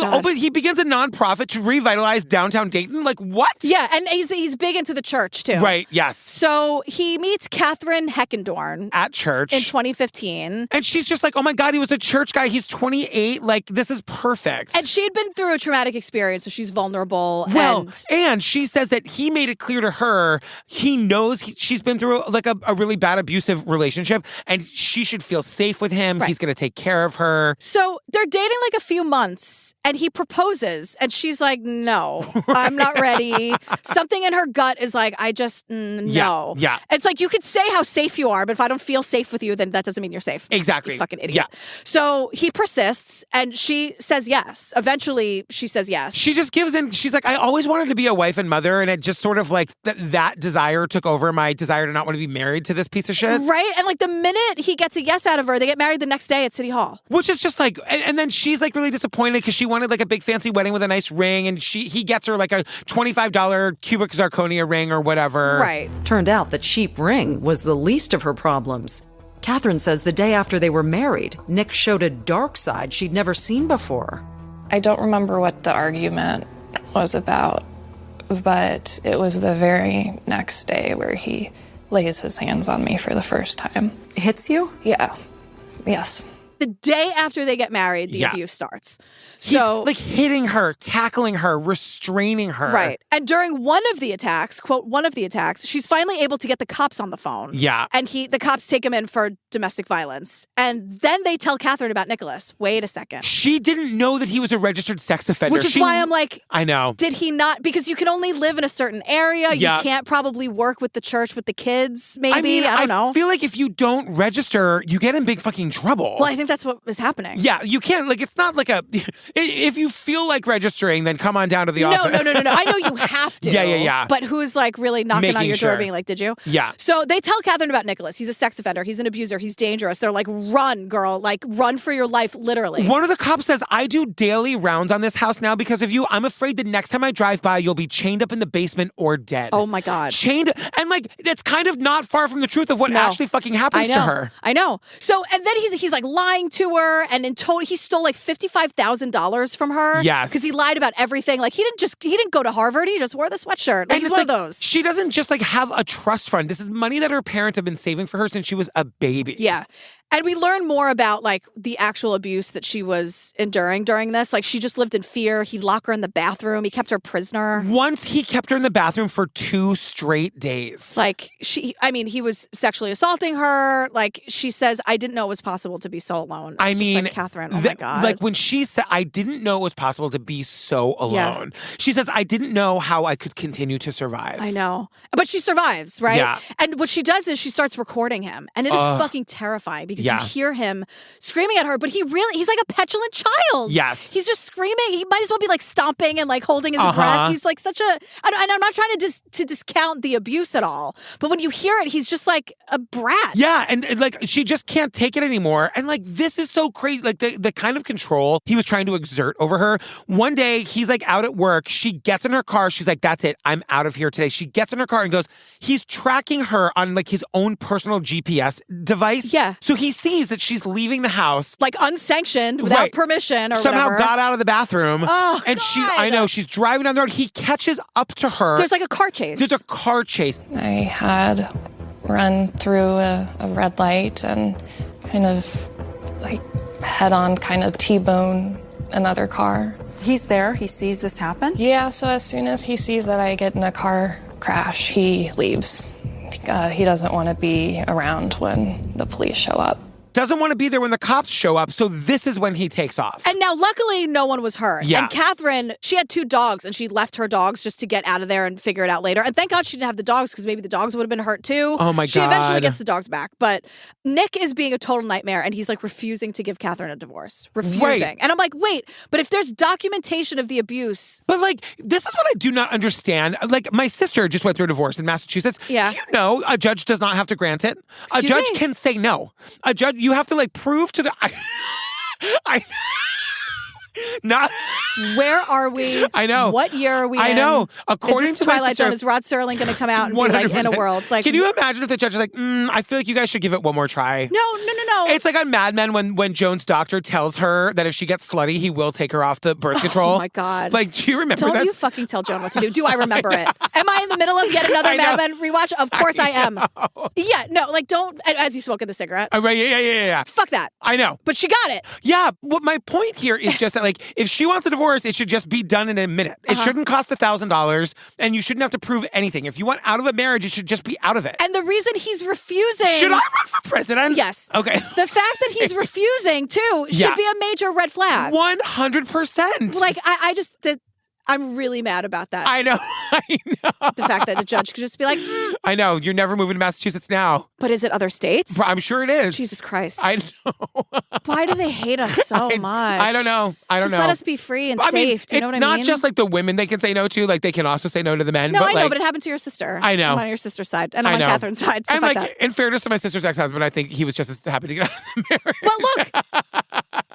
begins a nonprofit to revitalize downtown Dayton. Like, what? Yeah, and he's big into the church, too. Right, yes. So he meets Catherine Heckendorn. At church. In 2015. And she's just like, oh my God, he was a church guy. He's 28. Like, this is perfect. And she'd been through a traumatic experience, so she's vulnerable. Well, and she says that he made it clear to her he knows she's been through like a really bad abusive relationship and she should feel safe with him. Right. He's going to take care of her. So they're dating like a few months and he proposes and she's like, no, I'm not ready. Something in her gut is like, I just, no. Yeah. It's like, you could say how safe you are, but if I don't feel safe with you, then that doesn't mean you're safe. Exactly. You fucking idiot. Yeah. So he persists and she says yes. Eventually she says yes. She just gives in. She's like, I always wanted to be a wife and mother. And it just sort of like that desire took over my desire to not want to be married to this piece of shit. Right. And like the minute he gets a yes out of her, they get married the next day at City Hall. Which is just like, and then she's like really disappointed because she wanted like a big fancy wedding with a nice ring. And he gets her like a $25 cubic zirconia ring or whatever. Right. Turned out the cheap ring was the least of her problems. Catherine says the day after they were married, Nick showed a dark side she'd never seen before. I don't remember what the argument was about, but it was the very next day where he lays his hands on me for the first time. Hits you? Yeah. Yes. The day after they get married, the abuse starts. So he's like hitting her, tackling her, restraining her. Right. And during one of the attacks, quote, one of the attacks, she's finally able to get the cops on the phone. Yeah. And the cops take him in for domestic violence. And then they tell Catherine about Nicholas. Wait a second. She didn't know that he was a registered sex offender. Which is why I'm like, I know. Did he not? Because you can only live in a certain area. Yeah. You can't probably work with the church, with the kids, maybe. I mean, I don't know. I feel like if you don't register, you get in big fucking trouble. Well, I think that's what is happening. Yeah, you can't, like, it's not like if you feel like registering, then come on down to the office. No. I know you have to. Yeah. But who's like really knocking on your door being like, did you? Yeah. So they tell Catherine about Nicholas. He's a sex offender. He's an abuser. He's dangerous. They're like, run, girl. Like, run for your life, literally. One of the cops says, I do daily rounds on this house now because of you. I'm afraid the next time I drive by, you'll be chained up in the basement or dead. Oh, my God. Chained. And, like, that's kind of not far from the truth of what actually fucking happens to her. I know. So, and then he's like lying to her, and in total, he stole like $55,000 from her. Yes. Because he lied about everything. Like, he didn't go to Harvard. He just wore the sweatshirt. Like, And he's it's one like, of those. She doesn't just like have a trust fund. This is money that her parents have been saving for her since she was a baby. Yeah. And we learn more about like the actual abuse that she was enduring during this. Like she just lived in fear. He'd lock her in the bathroom. He kept her prisoner. Once he kept her in the bathroom for 2 straight days. Like he was sexually assaulting her. Like she says, I didn't know it was possible to be so alone. It's just like, Catherine, oh my God. Like when she said, I didn't know it was possible to be so alone. Yeah. She says, I didn't know how I could continue to survive. I know. But she survives, right? Yeah. And what she does is she starts recording him. And it is fucking terrifying because you hear him screaming at her, but he's like a petulant child. Yes. He's just screaming. He might as well be like stomping and like holding his breath. He's like such a, and I'm not trying to discount the abuse at all, but when you hear it, he's just like a brat. Yeah. And like, she just can't take it anymore. And like, this is so crazy. Like the kind of control he was trying to exert over her. One day he's like out at work. She gets in her car. She's like, that's it. I'm out of here today. She gets in her car and goes, he's tracking her on like his own personal GPS device. Yeah. So he sees that she's leaving the house. Like unsanctioned, without permission or somehow whatever. got out of the bathroom. Oh, and God. she's driving down the road. He catches up to her. There's like a car chase. There's a car chase. I had run through a red light and kind of like head on kind of T-bone another car. He's there. He sees this happen? Yeah, so as soon as he sees that I get in a car crash, he leaves. He doesn't want to be around when the police show up. doesn't want to be there when the cops show up, so this is when he takes off. And now, luckily, no one was hurt. Yeah. And Catherine, she had 2 dogs, and she left her dogs just to get out of there and figure it out later. And thank God she didn't have the dogs, because maybe the dogs would have been hurt too. Oh my God. She eventually gets the dogs back. But Nick is being a total nightmare, and he's like refusing to give Catherine a divorce. Refusing. Right. And I'm like, wait, but if there's documentation of the abuse. But like, this is what I do not understand. Like, my sister just went through a divorce in Massachusetts. Yeah. Do you know a judge does not have to grant it? Excuse a judge me? can say no. A judge, you have to like prove to the... Not. Where are we? I know. What year are we in? I know. According is this to my Twilight sister, Zone, is Rod Serling going to come out and be like, in a world? Like, can you imagine if the judge is like, I feel like you guys should give it one more try? No. It's like on Mad Men when Joan's doctor tells her that if she gets slutty, he will take her off the birth control. Oh my God. Like, do you remember that? Don't you fucking tell Joan what to do. Do I remember it? Am I in the middle of yet another Mad Men rewatch? Of course I am. Yeah, no, like don't, as you smoking the cigarette. Right, yeah. Fuck that. I know. But she got it. Yeah, what my point here is just that, like, if she wants a divorce, it should just be done in a minute. It shouldn't cost $1,000, and you shouldn't have to prove anything. If you want out of a marriage, you should just be out of it. And the reason he's refusing... Should I run for president? Yes. Okay. The fact that he's refusing, too, should be a major red flag. 100%. Like, I'm really mad about that. I know. The fact that a judge could just be like, I know. You're never moving to Massachusetts now. But is it other states? I'm sure it is. Jesus Christ. I know. Why do they hate us so much? I don't know. Just let us be free and safe. Do you know what I mean? It's not just like the women they can say no to. Like, they can also say no to the men. No, but I know, like, but it happened to your sister. I know. I'm on your sister's side. And I'm on Catherine's side. So and fuck like, that. in fairness to my sister's ex-husband, I think he was just as happy to get out of the marriage. Well, look.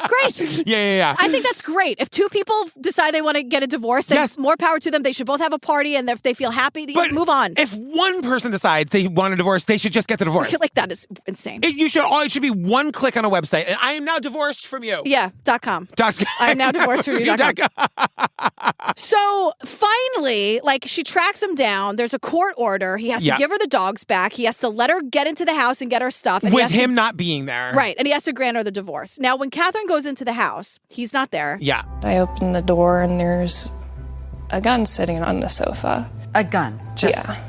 Great. Yeah. I think that's great. If 2 people decide they want to get a divorce, then more power to them. They should both have a party, and if they feel happy, they move on. If one person decides they want a divorce, they should just get the divorce. Like, that is insane. It should be one click on a website, and I am now divorced from you. Yeah, .com. .com. I am now divorced from you.com. So finally, like, she tracks him down. There's a court order. He has to give her the dogs back. He has to let her get into the house and get her stuff. And with him not being there. Right. And he has to grant her the divorce. Now, when Catherine goes into the house, he's not there. Yeah. I open the door and there's a gun sitting on the sofa. A gun? Just... Yeah.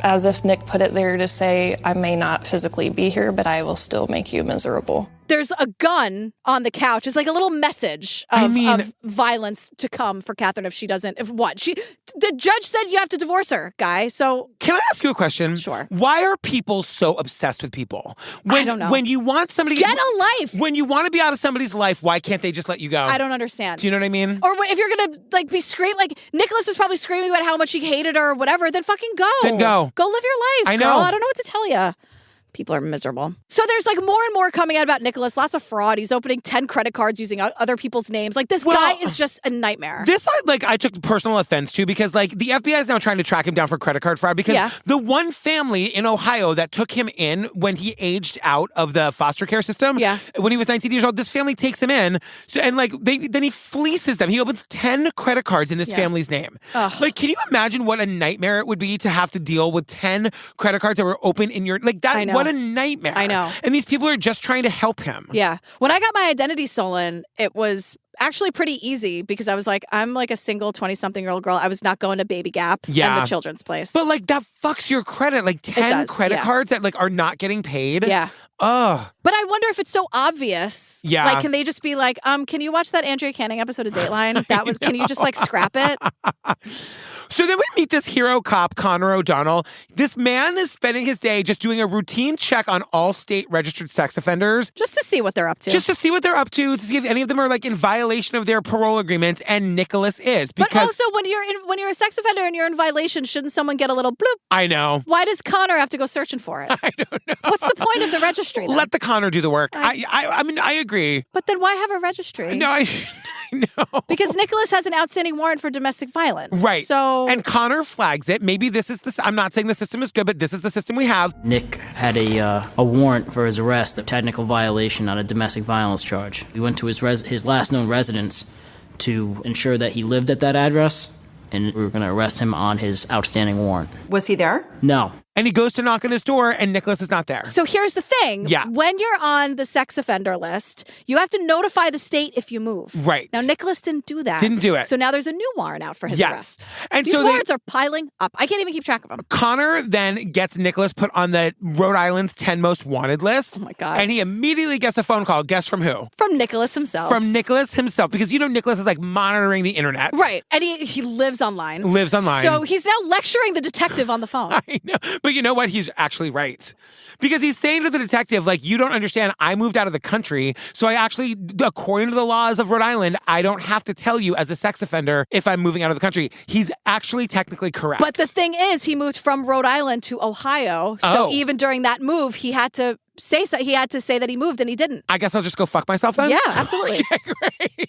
As if Nick put it there to say, I may not physically be here, but I will still make you miserable. There's a gun on the couch. It's like a little message of violence to come for Catherine if she doesn't. The judge said you have to divorce her, guy. So can I ask you a question? Sure. Why are people so obsessed with people? I don't know. When you want somebody get a life. When you want to be out of somebody's life, why can't they just let you go? I don't understand. Do you know what I mean? Or if you're gonna like be screaming, like Nicholas was probably screaming about how much he hated her or whatever, then fucking go. Then go. Go live your life. I know. Girl. I don't know what to tell you. People are miserable. So there's like more and more coming out about Nicholas. Lots of fraud. He's opening 10 credit cards using other people's names. Like this guy is just a nightmare. This I took personal offense to because like the FBI is now trying to track him down for credit card fraud because the one family in Ohio that took him in when he aged out of the foster care system, when he was 19 years old, this family takes him in and like then he fleeces them. He opens 10 credit cards in this family's name. Ugh. Like, can you imagine what a nightmare it would be to have to deal with 10 credit cards that were open in your like that? I know. What a nightmare. I know. And these people are just trying to help him. Yeah. When I got my identity stolen, it was actually pretty easy because I was like, I'm like a single 20-something-year-old girl. I was not going to Baby Gap and the children's place. But like that fucks your credit. Like 10 credit cards that like are not getting paid. Yeah. Ugh. But I wonder if it's so obvious. Yeah. Like, can they just be like, can you watch that Andrea Canning episode of Dateline? Can you just like scrap it? So then we meet this hero cop, Connor O'Donnell. This man is spending his day just doing a routine check on all state registered sex offenders. Just to see what they're up to. Just to see what they're up to see if any of them are like in violation of their parole agreements, and Nicholas is. But also when you're a sex offender and you're in violation, shouldn't someone get a little bloop? I know. Why does Connor have to go searching for it? I don't know. What's the point of the registry then? Let the Connor do the work. I mean, I agree. But then why have a registry? No, I know. Because Nicholas has an outstanding warrant for domestic violence. Right. So and Connor flags it. Maybe this is I'm not saying the system is good, but this is the system we have. Nick had a warrant for his arrest, a technical violation on a domestic violence charge. We went to his last known residence to ensure that he lived at that address, and we were going to arrest him on his outstanding warrant. Was he there? No. And he goes to knock on his door, and Nicholas is not there. So here's the thing. Yeah. When you're on the sex offender list, you have to notify the state if you move. Right. Now, Nicholas didn't do that. Didn't do it. So now there's a new warrant out for his arrest. And These so warrants are piling up. I can't even keep track of them. Connor then gets Nicholas put on the Rhode Island's 10 most wanted list. Oh, my God. And he immediately gets a phone call. Guess from who? From Nicholas himself. From Nicholas himself. Because, Nicholas is like monitoring the internet. Right. And he lives online. Lives online. So he's now lecturing the detective on the phone. I know. But you know what? He's actually right. Because he's saying to the detective, like, you don't understand. I moved out of the country. So I actually, according to the laws of Rhode Island, I don't have to tell you as a sex offender if I'm moving out of the country. He's actually technically correct. But the thing is, he moved from Rhode Island to Ohio. So even during that move, he had to say that he moved, and he didn't. I guess I'll just go fuck myself then? Yeah, absolutely. Okay, great.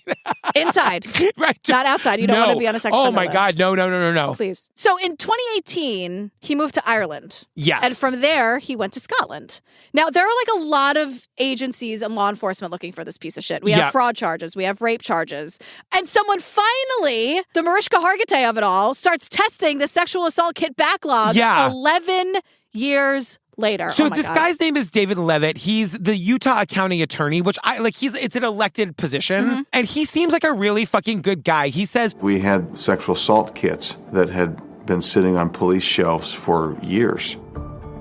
Inside. Right. Not outside. You don't want to be on a sex offender my list. God. No. Please. So in 2018, he moved to Ireland. Yes. And from there, he went to Scotland. Now, there are like a lot of agencies and law enforcement looking for this piece of shit. We have fraud charges. We have rape charges. And someone finally, the Mariska Hargitay of it all, starts testing the sexual assault kit backlog 11 years later. So this guy's name is David Levitt. He's the Utah County Attorney, which it's an elected position. And he seems like a really fucking good guy. He says, we had sexual assault kits that had been sitting on police shelves for years.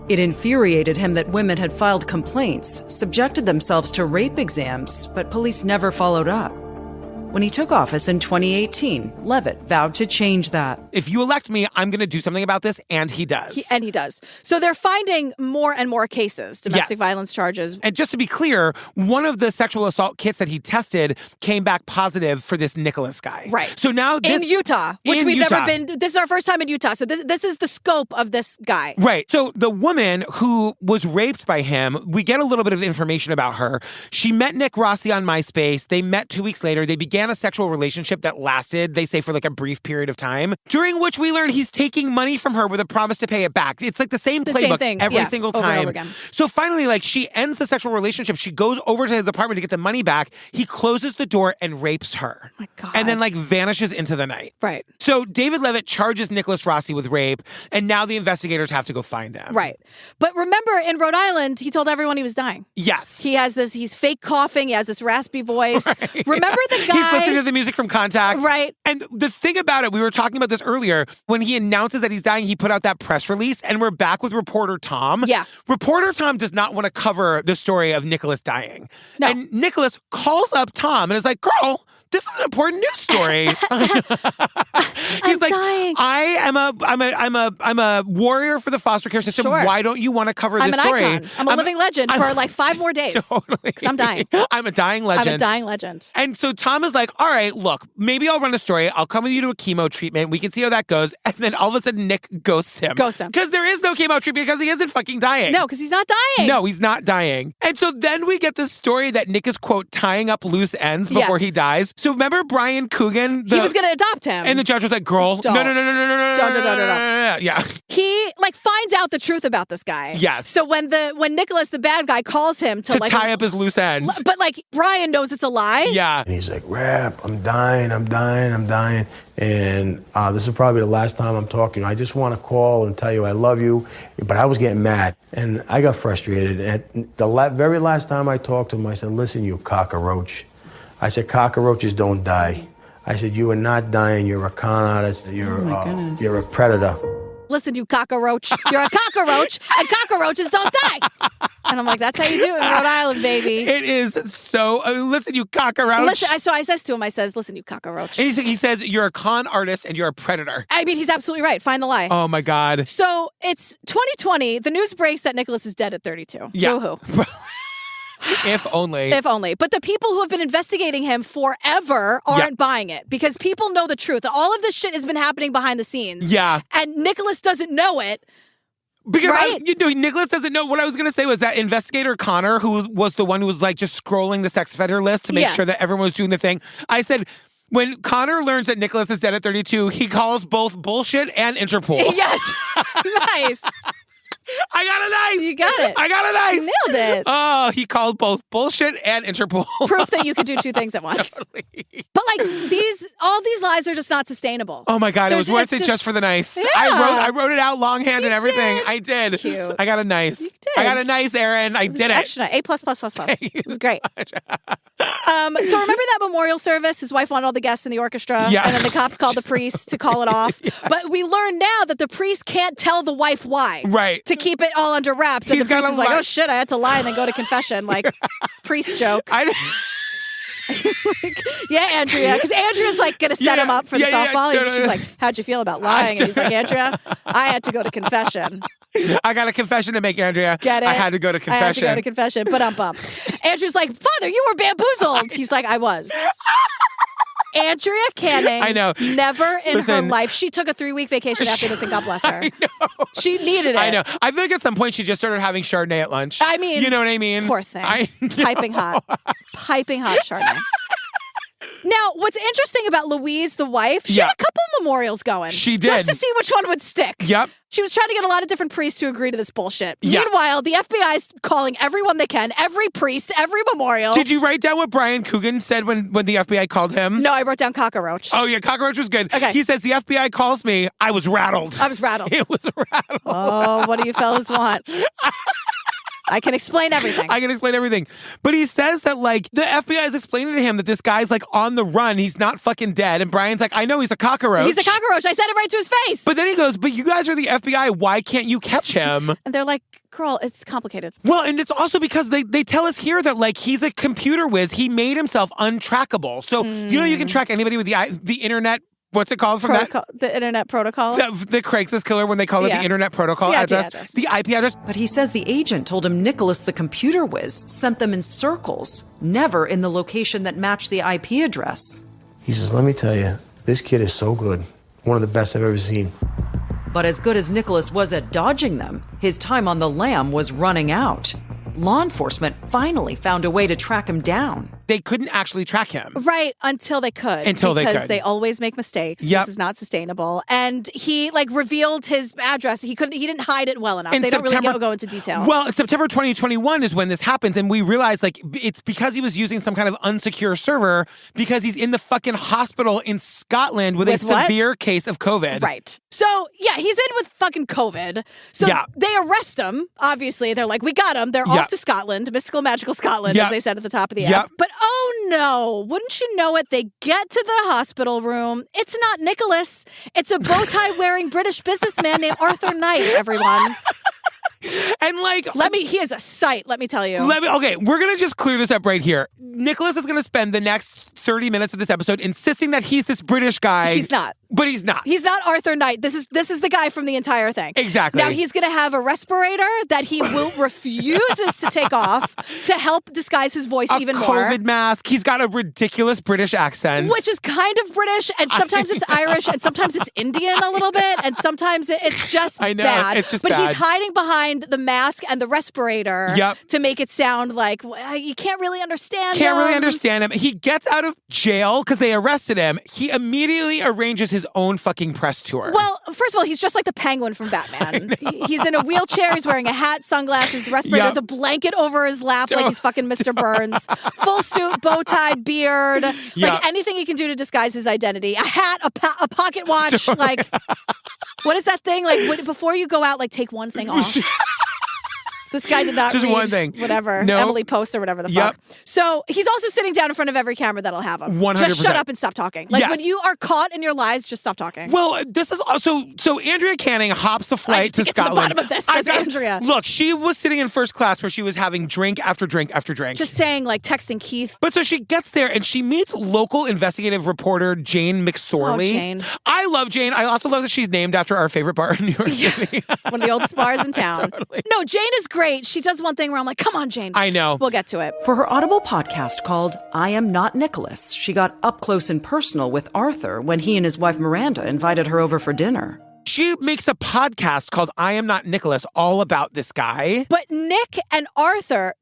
It infuriated him that women had filed complaints, subjected themselves to rape exams, but police never followed up. When he took office in 2018, Levitt vowed to change that. If you elect me, I'm going to do something about this, and he does. He does. So they're finding more and more cases, domestic violence charges. And just to be clear, one of the sexual assault kits that he tested came back positive for this Nicholas guy. Right. So now in Utah, which we've never been. This is our first time in Utah. So this is the scope of this guy. Right. So the woman who was raped by him, we get a little bit of information about her. She met Nick Rossi on MySpace. They met 2 weeks later. They began a sexual relationship that lasted, they say, for like a brief period of time, during which we learn he's taking money from her with a promise to pay it back. It's like the same playbook every single time. Over and over again. So finally, like, she ends the sexual relationship. She goes over to his apartment to get the money back. He closes the door and rapes her. Oh my God. And then like vanishes into the night. Right. So David Levitt charges Nicholas Rossi with rape, and now the investigators have to go find him. Right. But remember, in Rhode Island, he told everyone he was dying. Yes. He's fake coughing. He has this raspy voice. Right. Remember the guy? He's listening to the music from Contact. Right. And the thing about it, we were talking about this earlier, when he announces that he's dying, he put out that press release, and we're back with reporter Tom. Yeah. Reporter Tom does not want to cover the story of Nicholas dying. No. And Nicholas calls up Tom and is like, girl, this is an important news story. He's like, dying. I'm a warrior for the foster care system. Sure. Why don't you want to cover this I'm an story? icon. I'm a living legend for like 5 more days. Totally. Because I'm dying. I'm a dying legend. I'm a dying legend. And so Tom is like, all right, look, maybe I'll run a story. I'll come with you to a chemo treatment. We can see how that goes. And then all of a sudden, Nick ghosts him. Because there is no chemo treatment because he isn't fucking dying. No, because he's not dying. No, he's not dying. And so then we get this story that Nick is, quote, tying up loose ends before he dies. So remember Brian Coogan? He was going to adopt him. And the judge was like, girl, no. Yeah. He finds out the truth about this guy. Yes. So when Nicholas, the bad guy, calls him to tie up his loose ends. But like Brian knows it's a lie. Yeah. And he's like, Rap, I'm dying. And this is probably the last time I'm talking. I just want to call and tell you I love you. But I was getting mad and I got frustrated. And the very last time I talked to him, I said, listen, you cockroach. I said, cockroaches don't die. I said, you are not dying. You're a con artist. You're a predator. Listen, you cockroach. You're a cockroach, and cockroaches don't die. And I'm like, that's how you do it in Rhode Island, baby. It is so. Listen, you cockroach. Listen, so I says to him, listen, you cockroach. And he says, you're a con artist and you're a predator. I mean, he's absolutely right. Find the lie. Oh, my God. So it's 2020. The news breaks that Nicholas is dead at 32. Yeah. Woo-hoo. If only. If only. But the people who have been investigating him forever aren't buying it because people know the truth. All of this shit has been happening behind the scenes. Yeah. And Nicholas doesn't know it. Because Nicholas doesn't know. What I was going to say was that investigator Connor, who was the one who was like just scrolling the sex offender list to make sure that everyone was doing the thing. I said, when Connor learns that Nicholas is dead at 32, he calls both bullshit and Interpol. Yes. Nice. I got a nice. You got it. I got a nice. You nailed it. Oh, he called both bullshit and Interpol. Proof that you could do two things at once. Totally. But like all these lies are just not sustainable. Oh my God, it was worth it just for the nice. Yeah. I wrote it out longhand and everything. Did. I did. Cute. I got a nice. You did. I got a nice, Aaron. I did it. Extra. A++++. It was great. So remember that memorial service? His wife wanted all the guests in the orchestra. Yeah. And then the cops called the priest to call it off. Yes. But we learn now that the priest can't tell the wife why. Right. To keep it all under wraps. And He's the priest gotta is like, lie. oh shit, I had to lie and then go to confession. Like, priest joke. Yeah, Andrea. Because Andrea's like going to set him up for the softball. No. She's like, how'd you feel about lying? And he's like, Andrea, I had to go to confession. I got a confession to make, Andrea. Get it? I had to go to confession. I had to go to confession, but Andrew's like, Father, you were bamboozled. He's like, I was. Andrea Canning, I know. Never in her life. She took a 3-week vacation after this, and God bless her. I know. She needed it. I know. I feel like at some point she just started having Chardonnay at lunch. I mean, you know what I mean? Poor thing. Piping hot Chardonnay. Now, what's interesting about Louise, the wife, she had a couple memorials going. She did. Just to see which one would stick. Yep. She was trying to get a lot of different priests to agree to this bullshit. Yeah. Meanwhile, the FBI's calling everyone they can, every priest, every memorial. Did you write down what Brian Coogan said when the FBI called him? No, I wrote down cockroach. Oh, yeah, cockroach was good. Okay. He says, the FBI calls me. I was rattled. It was rattled. Oh, what do you fellas want? I can explain everything. I can explain everything. But he says that, like, the FBI is explaining to him that this guy's, like, on the run. He's not fucking dead. And Brian's like, I know he's a cockroach. He's a cockroach. I said it right to his face. But then he goes, but you guys are the FBI. Why can't you catch him? And they're like, girl, it's complicated. Well, and it's also because they tell us here that, like, he's a computer whiz. He made himself untrackable. So, you know, you can track anybody with the internet. What's it called from the internet protocol? The Craigslist killer when they call it the internet protocol address. The IP address. But he says the agent told him Nicholas, the computer whiz, sent them in circles, never in the location that matched the IP address. He says, let me tell you, this kid is so good. One of the best I've ever seen. But as good as Nicholas was at dodging them, his time on the lam was running out. Law enforcement finally found a way to track him down. They couldn't actually track him. Right, until they could. Because they always make mistakes. Yep. This is not sustainable. And he, like, revealed his address. He didn't hide it well enough. They don't really go into detail. Well, September 2021 is when this happens, and we realize, like, it's because he was using some kind of unsecure server because he's in the fucking hospital in Scotland with a severe case of COVID. Right. So, yeah, he's in with fucking COVID. So they arrest him. Obviously, they're like, we got him. They're off to Scotland, mystical, magical Scotland, as they said at the top of the app. But oh no, wouldn't you know it? They get to the hospital room. It's not Nicholas. It's a bow tie wearing British businessman named Arthur Knight, everyone. And like, he is a sight, let me tell you. Okay, we're going to just clear this up right here. Nicholas is going to spend the next 30 minutes of this episode insisting that he's this British guy. He's not. But he's not. He's not Arthur Knight. This is the guy from the entire thing. Exactly. Now he's going to have a respirator that he refuses to take off to help disguise his voice even more. A COVID mask. He's got a ridiculous British accent. Which is kind of British, and sometimes it's Irish, and sometimes it's Indian a little bit, and sometimes it's just bad. It's just but bad. He's hiding behind the mask and the respirator to make it sound like you can't really understand him. Can't really understand him. He gets out of jail because they arrested him. He immediately arranges his own fucking press tour. Well, first of all, he's just like the Penguin from Batman. He's in a wheelchair. He's wearing a hat, sunglasses, the respirator, the blanket over his lap like he's fucking Mr. Burns. Full suit, bow tie, beard, like anything he can do to disguise his identity. A hat, a pocket watch. Like, what is that thing? Like, before you go out, like, take one thing off. This guy did not just read one thing. Whatever. No. Emily Post or whatever the fuck. So he's also sitting down in front of every camera that'll have him. 100%. Just shut up and stop talking. Like when you are caught in your lies, just stop talking. Well, this is also so Andrea Canning hops a flight to Scotland. To the bottom of this Andrea. Look, she was sitting in first class where she was having drink after drink after drink. Just saying, like, texting Keith. But so she gets there and she meets local investigative reporter Jane McSorley. Oh, Jane. I love Jane. I also love that she's named after our favorite bar in New York City. One of the oldest bars in town. Totally. No, Jane is great. She does one thing where I'm like, come on, Jane. I know. We'll get to it. For her Audible podcast called I Am Not Nicholas, she got up close and personal with Arthur when he and his wife Miranda invited her over for dinner. she makes a podcast called I Am Not Nicholas all about this guy. But Nick Arthur.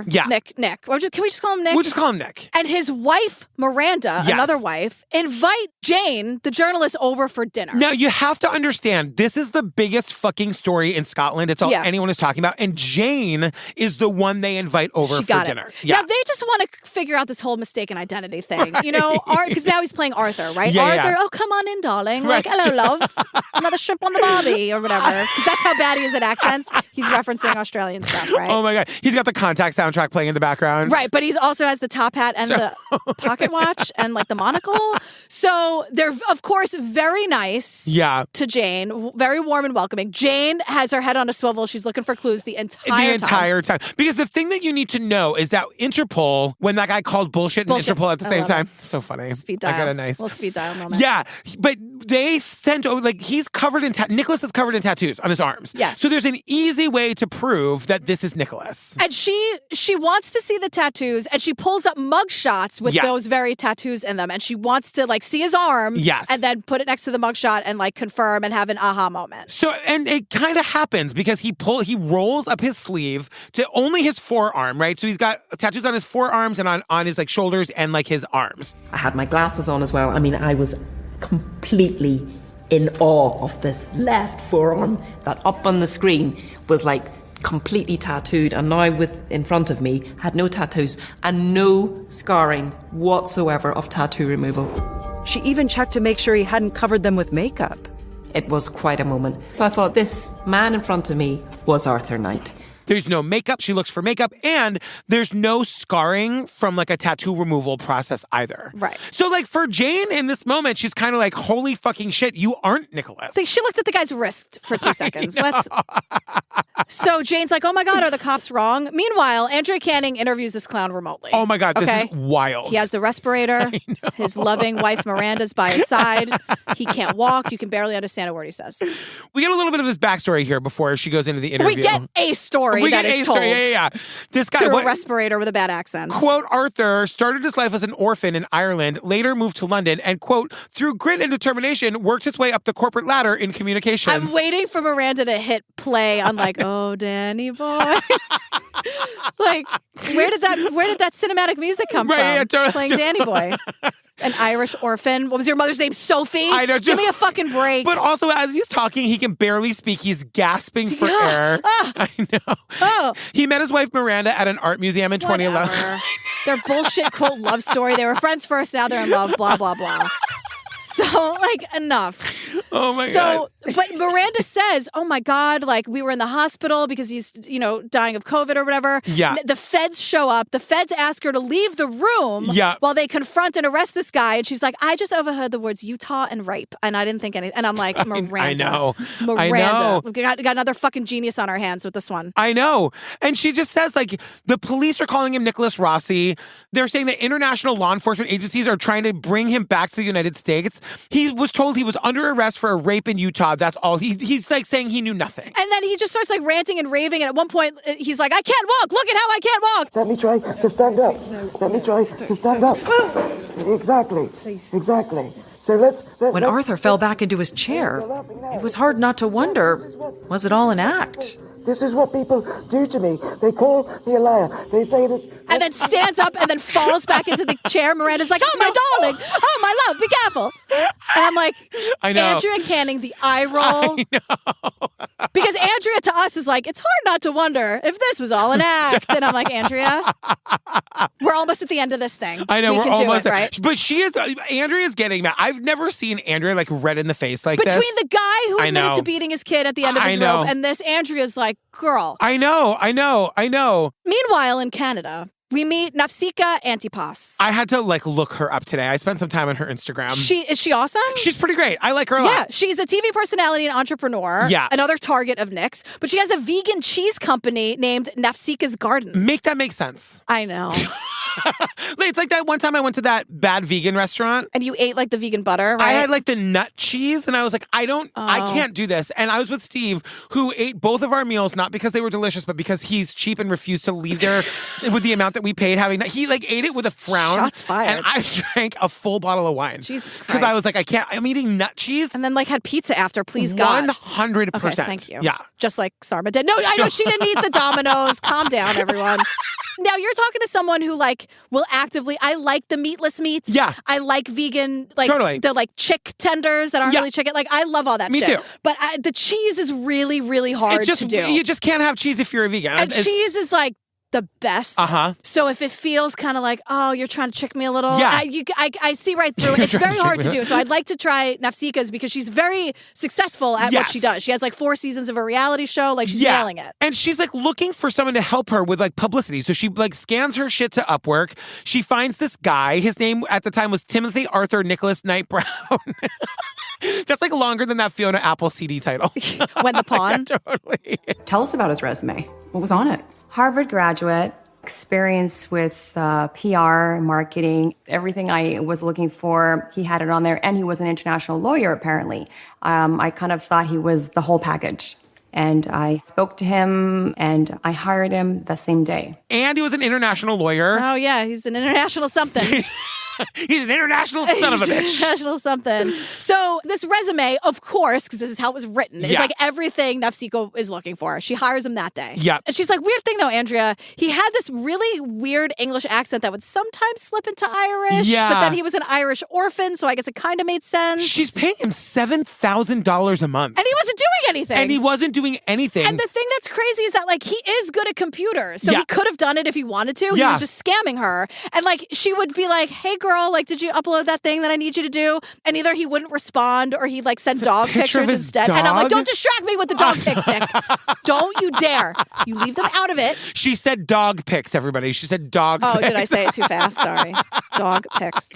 Yeah. Nick. Can we just call him Nick? We'll just call him Nick. And his wife, Miranda, Yes. another wife, invite Jane, the journalist, over for dinner. Now, you have to understand, this is the biggest fucking story in Scotland. It's all anyone is talking about. And Jane is the one they invite over for dinner. Yeah. Now, they just want to figure out this whole mistaken identity thing. You know, because now he's playing Arthur, right? Yeah, Arthur, yeah. oh, come on in, darling. Like, hello, love. Another shrimp on the barbie or whatever. Because that's how bad he is at accents. He's referencing Australian stuff, right? Oh my God. He's got the Contact soundtrack playing in the background. Right, but he also has the top hat and the pocket watch and like the monocle. So they're, of course, very nice to Jane, very warm and welcoming. Jane has her head on a swivel. She's looking for clues the entire time. Because the thing that you need to know is that Interpol, when that guy called bullshit and Interpol at the same time, so funny. Speed dial. I got a nice little speed dial moment. Yeah, but they sent over, like, he's covered in Nicholas is covered in tattoos on his arms. Yes. So there's an easy way to prove that this is Nicholas. And she wants to see the tattoos, and she pulls up mugshots with those very tattoos in them, and she wants to like see his arm, and then put it next to the mugshot and like confirm and have an aha moment. So, and it kind of happens because he rolls up his sleeve to only his forearm, right? So he's got tattoos on his forearms and on his like shoulders and like his arms. I had my glasses on as well. I mean, I was completely in awe of this left forearm that up on the screen was like completely tattooed, and now in front of me had no tattoos and no scarring whatsoever of tattoo removal. She even checked to make sure he hadn't covered them with makeup. It was quite a moment. So I thought this man in front of me was Arthur Knight. There's no makeup. She looks for makeup. And there's no scarring from like a tattoo removal process either. Right. So like for Jane in this moment, she's kind of like, holy fucking shit, you aren't Nicholas. She looked at the guy's wrist for 2 seconds. So Jane's like, oh my God, are the cops wrong? Meanwhile, Andrea Canning interviews this clown remotely. Oh my God, this is wild. He has the respirator. His loving wife Miranda's by his side. He can't walk. You can barely understand a word he says. We get a little bit of his backstory here before she goes into the interview. We get a story that is told. Yeah. This guy, through a respirator with a bad accent. Quote, Arthur started his life as an orphan in Ireland, later moved to London, and quote, through grit and determination, worked his way up the corporate ladder in communications. I'm waiting for Miranda to hit play on like, oh, Danny boy. Like, where did that cinematic music come from? Yeah, totally. Playing Danny Boy. An Irish orphan. What was your mother's name? Sophie? I know. Give me a fucking break. But also, as he's talking, he can barely speak. He's gasping for air. I know. Oh. He met his wife Miranda at an art museum in 2011. Their bullshit quote love story. They were friends first, now they're in love, blah, blah, blah. So, like, enough. Oh, my God. But Miranda says, oh, my God, like, we were in the hospital because he's, dying of COVID or whatever. Yeah. The feds show up. The feds ask her to leave the room while they confront and arrest this guy. And she's like, I just overheard the words Utah and rape. And I didn't think anything. And I'm like, Miranda. I know. Miranda. I know. We got another fucking genius on our hands with this one. I know. And she just says, like, the police are calling him Nicholas Rossi. They're saying that international law enforcement agencies are trying to bring him back to the United States. He was told he was under arrest for a rape in Utah. That's all. He's like saying he knew nothing. And then he just starts like ranting and raving. And at one point, he's like, I can't walk. Look at how I can't walk. Let me try to stand up. Let me try to stand up. Exactly. Exactly. So when Arthur fell back into his chair, it was hard not to wonder, was it all an act? This is what people do to me. They call me a liar. They say this. And then stands up and then falls back into the chair. Miranda's like, oh, my darling. Oh, my love. Be careful. And I'm like, I know. Andrea Canning, the eye roll. I know. Because Andrea to us is like, it's hard not to wonder if this was all an act. And I'm like, Andrea, we're almost at the end of this thing. I know. We we're can almost do it, right? But Andrea's getting mad. I've never seen Andrea like red in the face like this. Between the guy who admitted to beating his kid at the end of his rope and this, Andrea's like, girl. I know. Meanwhile, in Canada, we meet Nafsika Antipas. I had to like look her up today. I spent some time on her Instagram. Is she awesome? She's pretty great. I like her a lot. Yeah, she's a TV personality and entrepreneur. Yeah. Another target of Nick's. But she has a vegan cheese company named Nafsika's Garden. Make that make sense. I know. It's like that one time I went to that bad vegan restaurant. And you ate like the vegan butter, right? I had like the nut cheese and I was like, I can't do this. And I was with Steve, who ate both of our meals, not because they were delicious, but because he's cheap and refused to leave there with the amount that we paid having that. He like ate it with a frown. Shots fired. And I drank a full bottle of wine. Jesus Christ. Because I was like, I'm eating nut cheese. And then like had pizza after, please God. 100%. Okay, thank you. Yeah. Just like Sarma did. No, I know she didn't eat the Domino's. Calm down, everyone. Now you're talking to someone who like will actively. I like the meatless meats. Yeah, I like vegan. Like totally. The like chick tenders that aren't really chicken. Like I love all that. Me shit. too. But the cheese is really, really hard to do. You just can't have cheese if you're a vegan. And cheese is like the best. Uh-huh. So if it feels kind of like, oh, you're trying to trick me a little. Yeah. I see right through it. It's very hard to do. So I'd like to try Nafsika's because she's very successful at what she does. She has like 4 seasons of a reality show. Like she's nailing it. And she's like looking for someone to help her with like publicity. So she like scans her shit to Upwork. She finds this guy. His name at the time was Timothy Arthur Nicholas Knight Brown. That's like longer than that Fiona Apple CD title. When the Pawn. Yeah, totally. Tell us about his resume. What was on it? Harvard graduate, experience with PR, marketing, everything I was looking for, he had it on there. And he was an international lawyer, apparently. I kind of thought he was the whole package. And I spoke to him and I hired him the same day. And he was an international lawyer. Oh, yeah. He's an international something. He's an international son of a bitch. International something. So this resume, of course, because this is how it was written, is like everything Nafsika is looking for. She hires him that day. Yeah. And she's like, weird thing though, Andrea, he had this really weird English accent that would sometimes slip into Irish. Yeah. But then he was an Irish orphan, so I guess it kind of made sense. She's paying him $7,000 a month. And he wasn't doing anything. And the thing that's crazy is that like he is good at computers. So he could have done it if he wanted to. He was just scamming her. And like she would be like, hey girl, like did you upload that thing that I need you to do? And either he wouldn't respond or he'd like send dog pictures instead. Dog? And I'm like, don't distract me with the dog pics, Nick. Don't you dare. You leave them out of it. She said dog pics, everybody. She said dog pics. Oh, did I say it too fast? Sorry. Dog pics.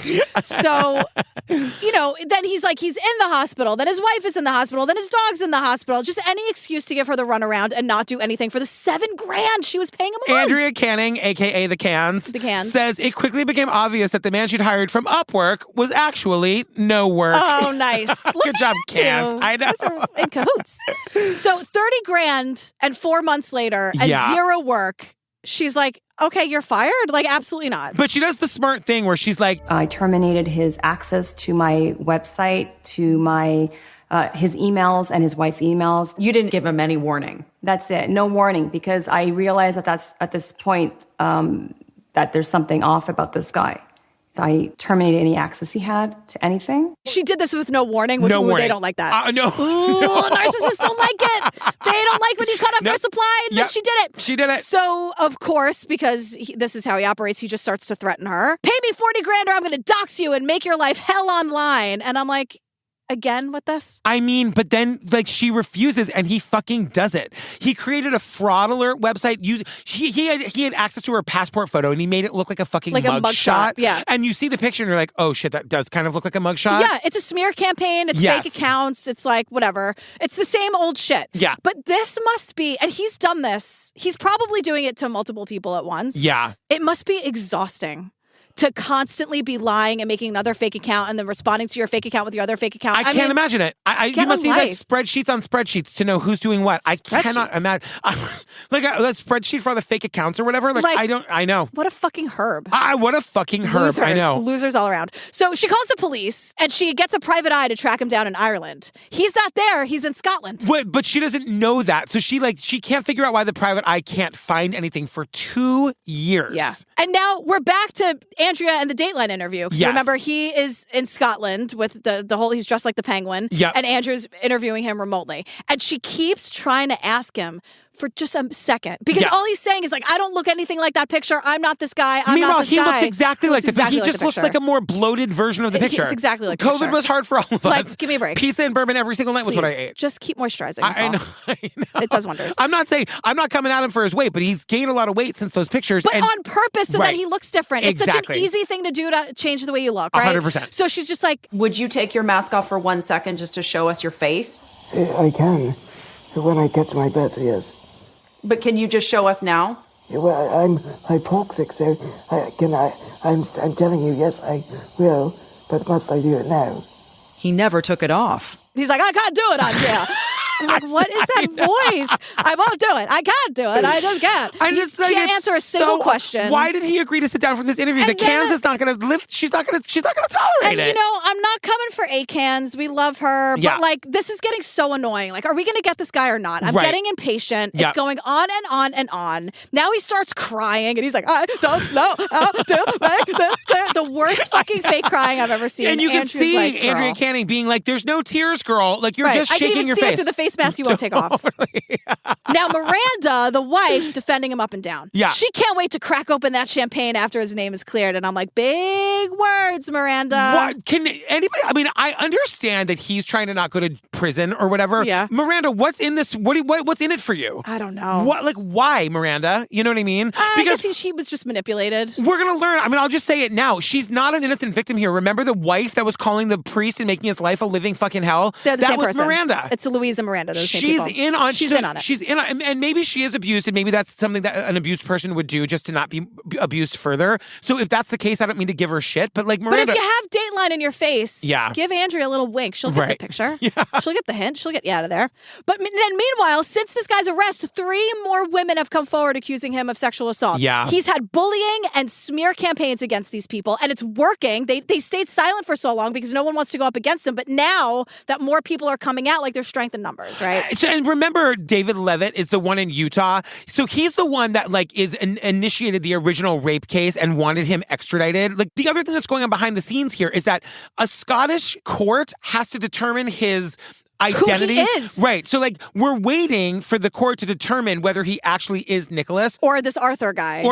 So, you know, then he's like, he's in the hospital. Then his wife is in the hospital. Then his dog's in the hospital. Just any excuse to give her the runaround and not do anything for the $7,000 she was paying him a month. Andrea Canning, a.k.a. The Cans, says it quickly became obvious that the man she'd hired from Upwork was actually no work. Oh, nice. Good job, Cans. I know. Those are in cahoots. So $30,000 and 4 months later and zero work. She's like, okay, you're fired? Like, absolutely not. But she does the smart thing where she's like, I terminated his access to my website, to my his emails and his wife's emails. You didn't give him any warning. That's it. No warning, because I realized that that's at this point that there's something off about this guy. I terminated any access he had to anything. She did this with no warning, which they don't like that. No. Narcissists don't like it. They don't like when you cut off their supply, and then she did it. She did it. So, of course, because this is how he operates, he just starts to threaten her. Pay me $40,000 or I'm going to dox you and make your life hell online. And I'm like, again with this? I mean, but then like she refuses and he fucking does it. He created a fraud alert website. He had access to her passport photo and he made it look like a fucking mugshot. Yeah. And you see the picture and you're like, oh shit, that does kind of look like a mugshot. Yeah, it's a smear campaign. It's fake accounts. It's like whatever. It's the same old shit. Yeah. But this must be, and he's done this. He's probably doing it to multiple people at once. Yeah. It must be exhausting to constantly be lying and making another fake account and then responding to your fake account with your other fake account. I can't imagine it. You must need that spreadsheets on spreadsheets to know who's doing what. I cannot imagine. Like that spreadsheet for all the fake accounts or whatever. Like I know. What a fucking herb. What a fucking herb. Losers, I know. Losers all around. So she calls the police and she gets a private eye to track him down in Ireland. He's not there. He's in Scotland. But she doesn't know that. So she can't figure out why the private eye can't find anything for 2 years. Yeah. And now we're back to Andrea and the Dateline interview. Yes. Remember, he is in Scotland with the whole, he's dressed like the penguin. Yep. And Andrew's interviewing him remotely. And she keeps trying to ask him for just a second. Because all he's saying is like, I don't look anything like that picture. I'm not this guy. I'm not this guy. Meanwhile, he looks exactly like this. Exactly He just looks like a more bloated version of the picture. It's exactly like the COVID picture. was hard for all of us. Like, give me a break. Pizza and bourbon every single night was what I ate. Just keep moisturizing. I know. It does wonders. I'm not coming at him for his weight, but he's gained a lot of weight since those pictures. But on purpose so that he looks different. It's such an easy thing to do to change the way you look, right? 100%. So she's just like, would you take your mask off for 1 second just to show us your face? I can. When I catch my breath, yes. But can you just show us now? Well, I'm hypoxic, so I'm telling you, yes, I will, but must I do it now? He never took it off. He's like, I can't do it, Andrea. I'm like, what is that voice? I won't do it. I can't do it. I just can't. I just He can't answer a single question. Why did he agree to sit down for this interview? The cans is not going to lift. She's not going to tolerate it. And you know, I'm not coming for A-Cans. We love her, Yeah. but like, this is getting so annoying. Like, are we going to get this guy or not? I'm Right. getting impatient. Yeah. It's going on and on and on. Now he starts crying, and he's like, I don't know how to make this clear. The worst fucking fake crying I've ever seen. And you can Andrew's see like, girl. Andrea Canning being like, "There's no tears, girl. Like you're Right. just I can shaking even your see face." it through the face mask you won't take off. Now, Miranda, the wife, defending him up and down. Yeah. She can't wait to crack open that champagne after his name is cleared. And I'm like, big words, Miranda. What can anybody? I mean, I understand that he's trying to not go to prison or whatever. Yeah. Miranda, what's in this? What's in it for you? I don't know. What? Like, why, Miranda? You know what I mean? I guess he was just manipulated. We're going to learn. I mean, I'll just say it now. She's not an innocent victim here. Remember the wife that was calling the priest and making his life a living fucking hell? They're the that same was person. Miranda. It's Louise and Miranda. They're the same She's people. in on. She's in on it. She's in on, and maybe she is abused, and maybe that's something that an abused person would do just to not be abused further. So if that's the case, I don't mean to give her shit, but like Miranda. But if you have Dateline in your face, Yeah. give Andrea a little wink. She'll get Right. the picture. Yeah. She'll get the hint. She'll get you out of there. But then meanwhile, since this guy's arrest, 3 more women have come forward accusing him of sexual assault. Yeah. He's had bullying and smear campaigns against these people, and it's working. They stayed silent for so long because no one wants to go up against him. But now that more people are coming out, like there's strength in numbers, right? So, and remember, David Levitt is the one in Utah. So he's the one that like initiated the original rape case and wanted him extradited. Like the other thing that's going on behind the scenes here is that a Scottish court has to determine his identity. Who he is. Right. So like we're waiting for the court to determine whether he actually is Nicholas Or this Arthur guy.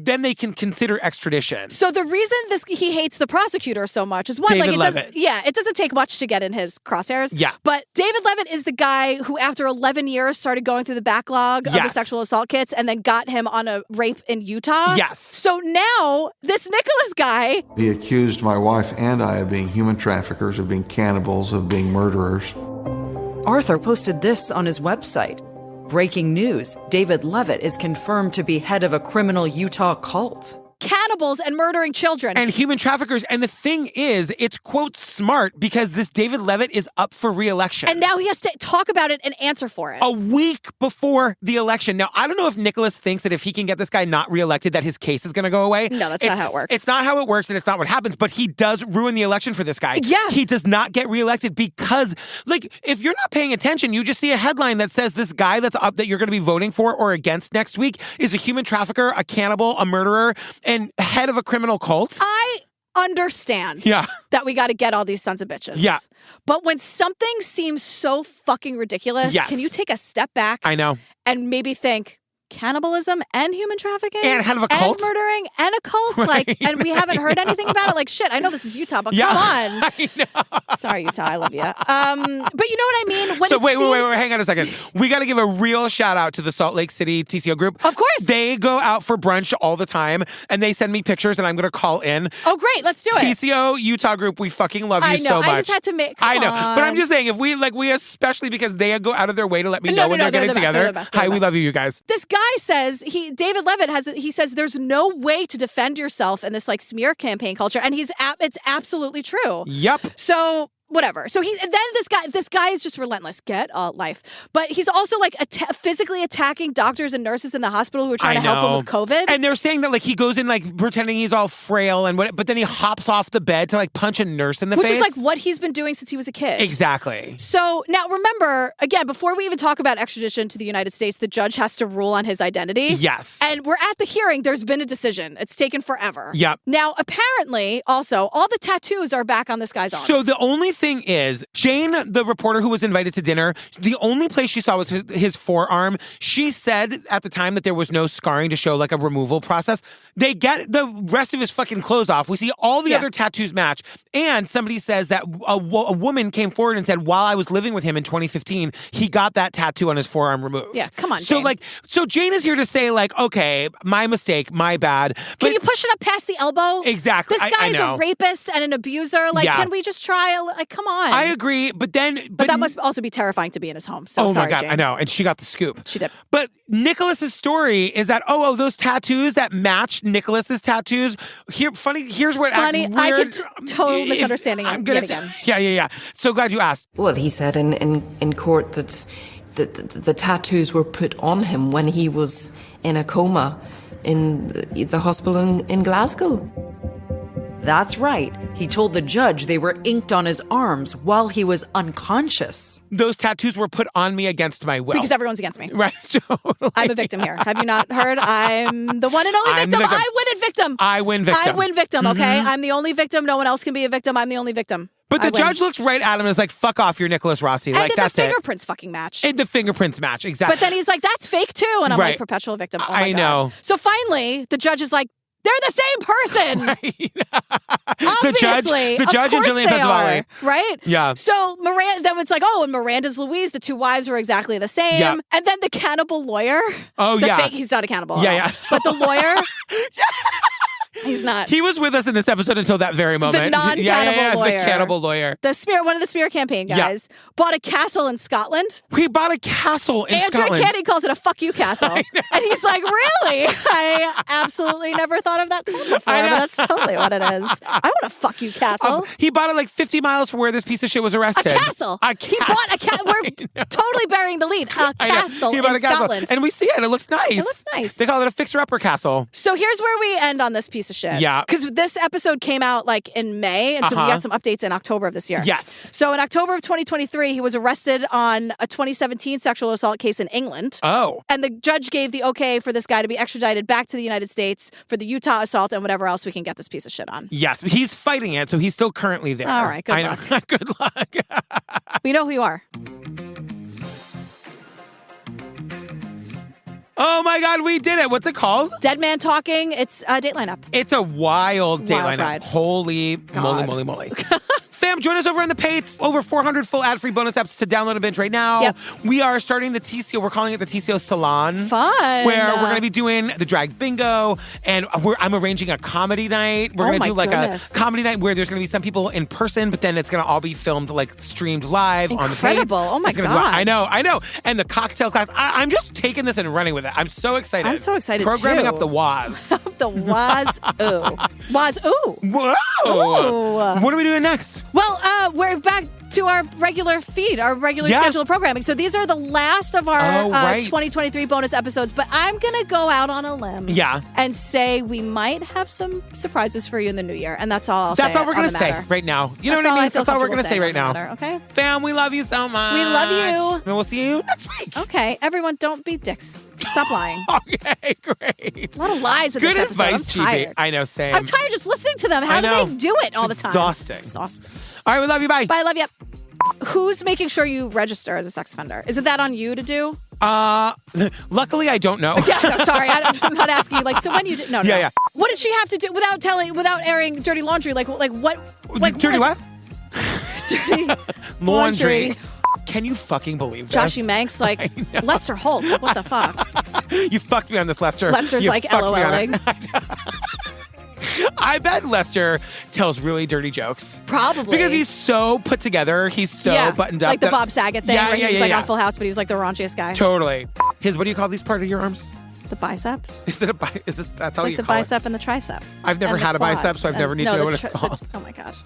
Then they can consider extradition. So the reason he hates the prosecutor so much is one, David like Levitt. it doesn't take much to get in his crosshairs. Yeah. But David Levitt is the guy who, after 11 years, started going through the backlog of the Yes. sexual assault kits and then got him on a rape in Utah. Yes. So now this Nicholas guy. He accused my wife and I of being human traffickers, of being cannibals, of being murderers. Arthur posted this on his website. Breaking news, David Levitt is confirmed to be head of a criminal Utah cult. Cannibals and murdering children. And human traffickers. And the thing is, it's, quote, smart because this David Levitt is up for re-election. And now he has to talk about it and answer for it. A week before the election. Now, I don't know if Nicholas thinks that if he can get this guy not reelected, that his case is going to go away. No, that's not how it works. It's not how it works, and it's not what happens, but he does ruin the election for this guy. Yeah. He does not get reelected because, like, if you're not paying attention, you just see a headline that says this guy that's up that you're going to be voting for or against next week is a human trafficker, a cannibal, a murderer, and head of a criminal cult. I understand that we got to get all these sons of bitches. Yeah. But when something seems so fucking ridiculous, Yes. can you take a step back? I know. And maybe think cannibalism and human trafficking And head of a cult? and murdering and a cult, and we haven't heard anything about it. Like, shit, I know this is Utah, but Yeah. come on. I know. Sorry, Utah, I love you. But you know what I mean? When So it wait, seems- hang on a second. We got to give a real shout out to the Salt Lake City TCO group. Of course. They go out for brunch all the time, and they send me pictures, and I'm going to call in. Oh, great, let's do it. TCO Utah group, we fucking love you I know, so much. I just had to make. I know, come but I'm on. just saying, if we especially because they go out of their way to let me know when they're they're getting the best, together. they're the best, they're Hi, the we best. love you guys. This guy says David Levitt says there's no way to defend yourself in this like smear campaign culture, and it's absolutely true. Yep. So whatever. So this guy is just relentless. Get a life. But he's also like physically attacking doctors and nurses in the hospital who are trying to help him with COVID. And they're saying that like he goes in like pretending he's all frail and but then he hops off the bed to like punch a nurse in the Which face. is like what he's been doing since he was a kid. Exactly. So now remember, again, before we even talk about extradition to the United States, the judge has to rule on his identity. Yes. And we're at the hearing. There's been a decision. It's taken forever. Yep. Now, apparently, also, all the tattoos are back on this guy's arms. So the only thing is, Jane, the reporter who was invited to dinner, the only place she saw was his forearm. She said at the time that there was no scarring to show like a removal process. They get the rest of his fucking clothes off. We see all the other tattoos match. And somebody says that a woman came forward and said, while I was living with him in 2015, he got that tattoo on his forearm removed. Yeah, come on, So Jane. so Jane is here to say like, okay, my mistake, my bad. Can you push it up past the elbow? Exactly. This I guy's know. a rapist and an abuser. Like, Yeah. can we just try? come on. I agree, but that must also be terrifying to be in his home. So oh sorry, my God, Jane. I know. And she got the scoop. She did. But Nicholas's story is that, those tattoos that match Nicholas's tattoos. Here's what funny. weird. I could total misunderstanding yet again. Yeah. So glad you asked. Well, he said in court that the tattoos were put on him when he was in a coma in the hospital in Glasgow. That's right. He told the judge they were inked on his arms while he was unconscious. Those tattoos were put on me against my will. Because everyone's against me. Right. Totally. I'm a victim here. Have you not heard? I'm the one and only victim. I win at victim. I win victim. I win victim, okay? I'm the only victim. No one else can be a victim. I'm the only victim. But the judge looks right at him and is like, fuck off, you're Nicholas Rossi. And like, that's the fingerprints fucking match. And the fingerprints match, exactly. But then he's like, that's fake too. And I'm like, perpetual victim. Oh my God. know. So finally, the judge is like, they're the same person. Obviously. The judge and Jillian Pensavalle. Right? Yeah. So Miranda, then it's like, and Miranda's Louise, the two wives were exactly the same. Yeah. And then the cannibal lawyer. Oh, Fake, he's not a cannibal. Yeah. But the lawyer. He's not. He was with us in this episode until that very moment. The non-cannibal lawyer. The cannibal lawyer. One of the smear campaign guys bought a castle in Scotland. He bought a castle in Scotland. Andrew Candy calls it a fuck you castle. And he's like, really? I absolutely never thought of that term before, but that's totally what it is. I want a fuck you castle. He bought it like 50 miles from where this piece of shit was arrested. A castle. He bought a castle. We're totally burying the lead. A castle in Scotland. And we see it. It looks nice. It looks nice. They call it a fixer-upper castle. So here's where we end on this piece of shit. Yeah. Because this episode came out like in May, and so we got some updates in October of this year. Yes. So in October of 2023, he was arrested on a 2017 sexual assault case in England. Oh. And the judge gave the okay for this guy to be extradited back to the United States for the Utah assault and whatever else we can get this piece of shit on. Yes, he's fighting it, so he's still currently there. All right, good luck. Good luck. We know who you are. Oh my God, we did it. What's it called? Dead Man Talking. It's a Dateline up. It's a wild Dateline ride. up. Holy moly. Fam, join us over on the Pates. Over 400 full ad-free bonus episodes to download and binge right now. Yep. We are starting the TCO. We're calling it the TCO Salon. Fun. Where we're going to be doing the drag bingo, and I'm arranging a comedy night. We're going to do like a comedy night where there's going to be some people in person, but then it's going to all be filmed, like streamed live on the Pates. Incredible. Oh my God. I know. And the cocktail class. I'm just taking this and running with it. I'm so excited. I'm so excited Programming too. up the Waz. The Waz-oo. Waz-oo. Whoa. Ooh. What are we doing next? Well, we're back to our regular feed, our regular schedule of programming. So these are the last of our 2023 bonus episodes, but I'm going to go out on a limb and say we might have some surprises for you in the new year. And that's all I'll say. That's all we're going to say right now. You know what I mean? That's all we're going to say right now. Okay? Fam, we love you so much. We love you. And we'll see you next week. Okay. Everyone, don't be dicks. Stop lying. Okay, great. A lot of lies in this episode. Good advice, I'm tired. GB. I know, same. I'm tired just listening to them. How do they do it all the time? Exhausting. All right, we love you. Bye. Bye, love you. Who's making sure you register as a sex offender? Is it that on you to do? Luckily, I don't know. Sorry, I'm not asking you. Like, so when you did? No. Yeah. What did she have to do without airing dirty laundry? Like what? Dirty what? Dirty laundry. Can you fucking believe this? Joshy Manx, like Lester Holt. Like, what the fuck? You fucked me on this, Lester. Lester's like LOLing. I bet Lester tells really dirty jokes. Probably. Because he's so put together. He's so buttoned up. Like the Bob Saget thing where he was like on Full House, but he was like the raunchiest guy. Totally. What do you call these part of your arms? The biceps. Is it that's how like you the call bicep and the tricep. I've never had a bicep, so I've never need to know what it's called. Oh my gosh.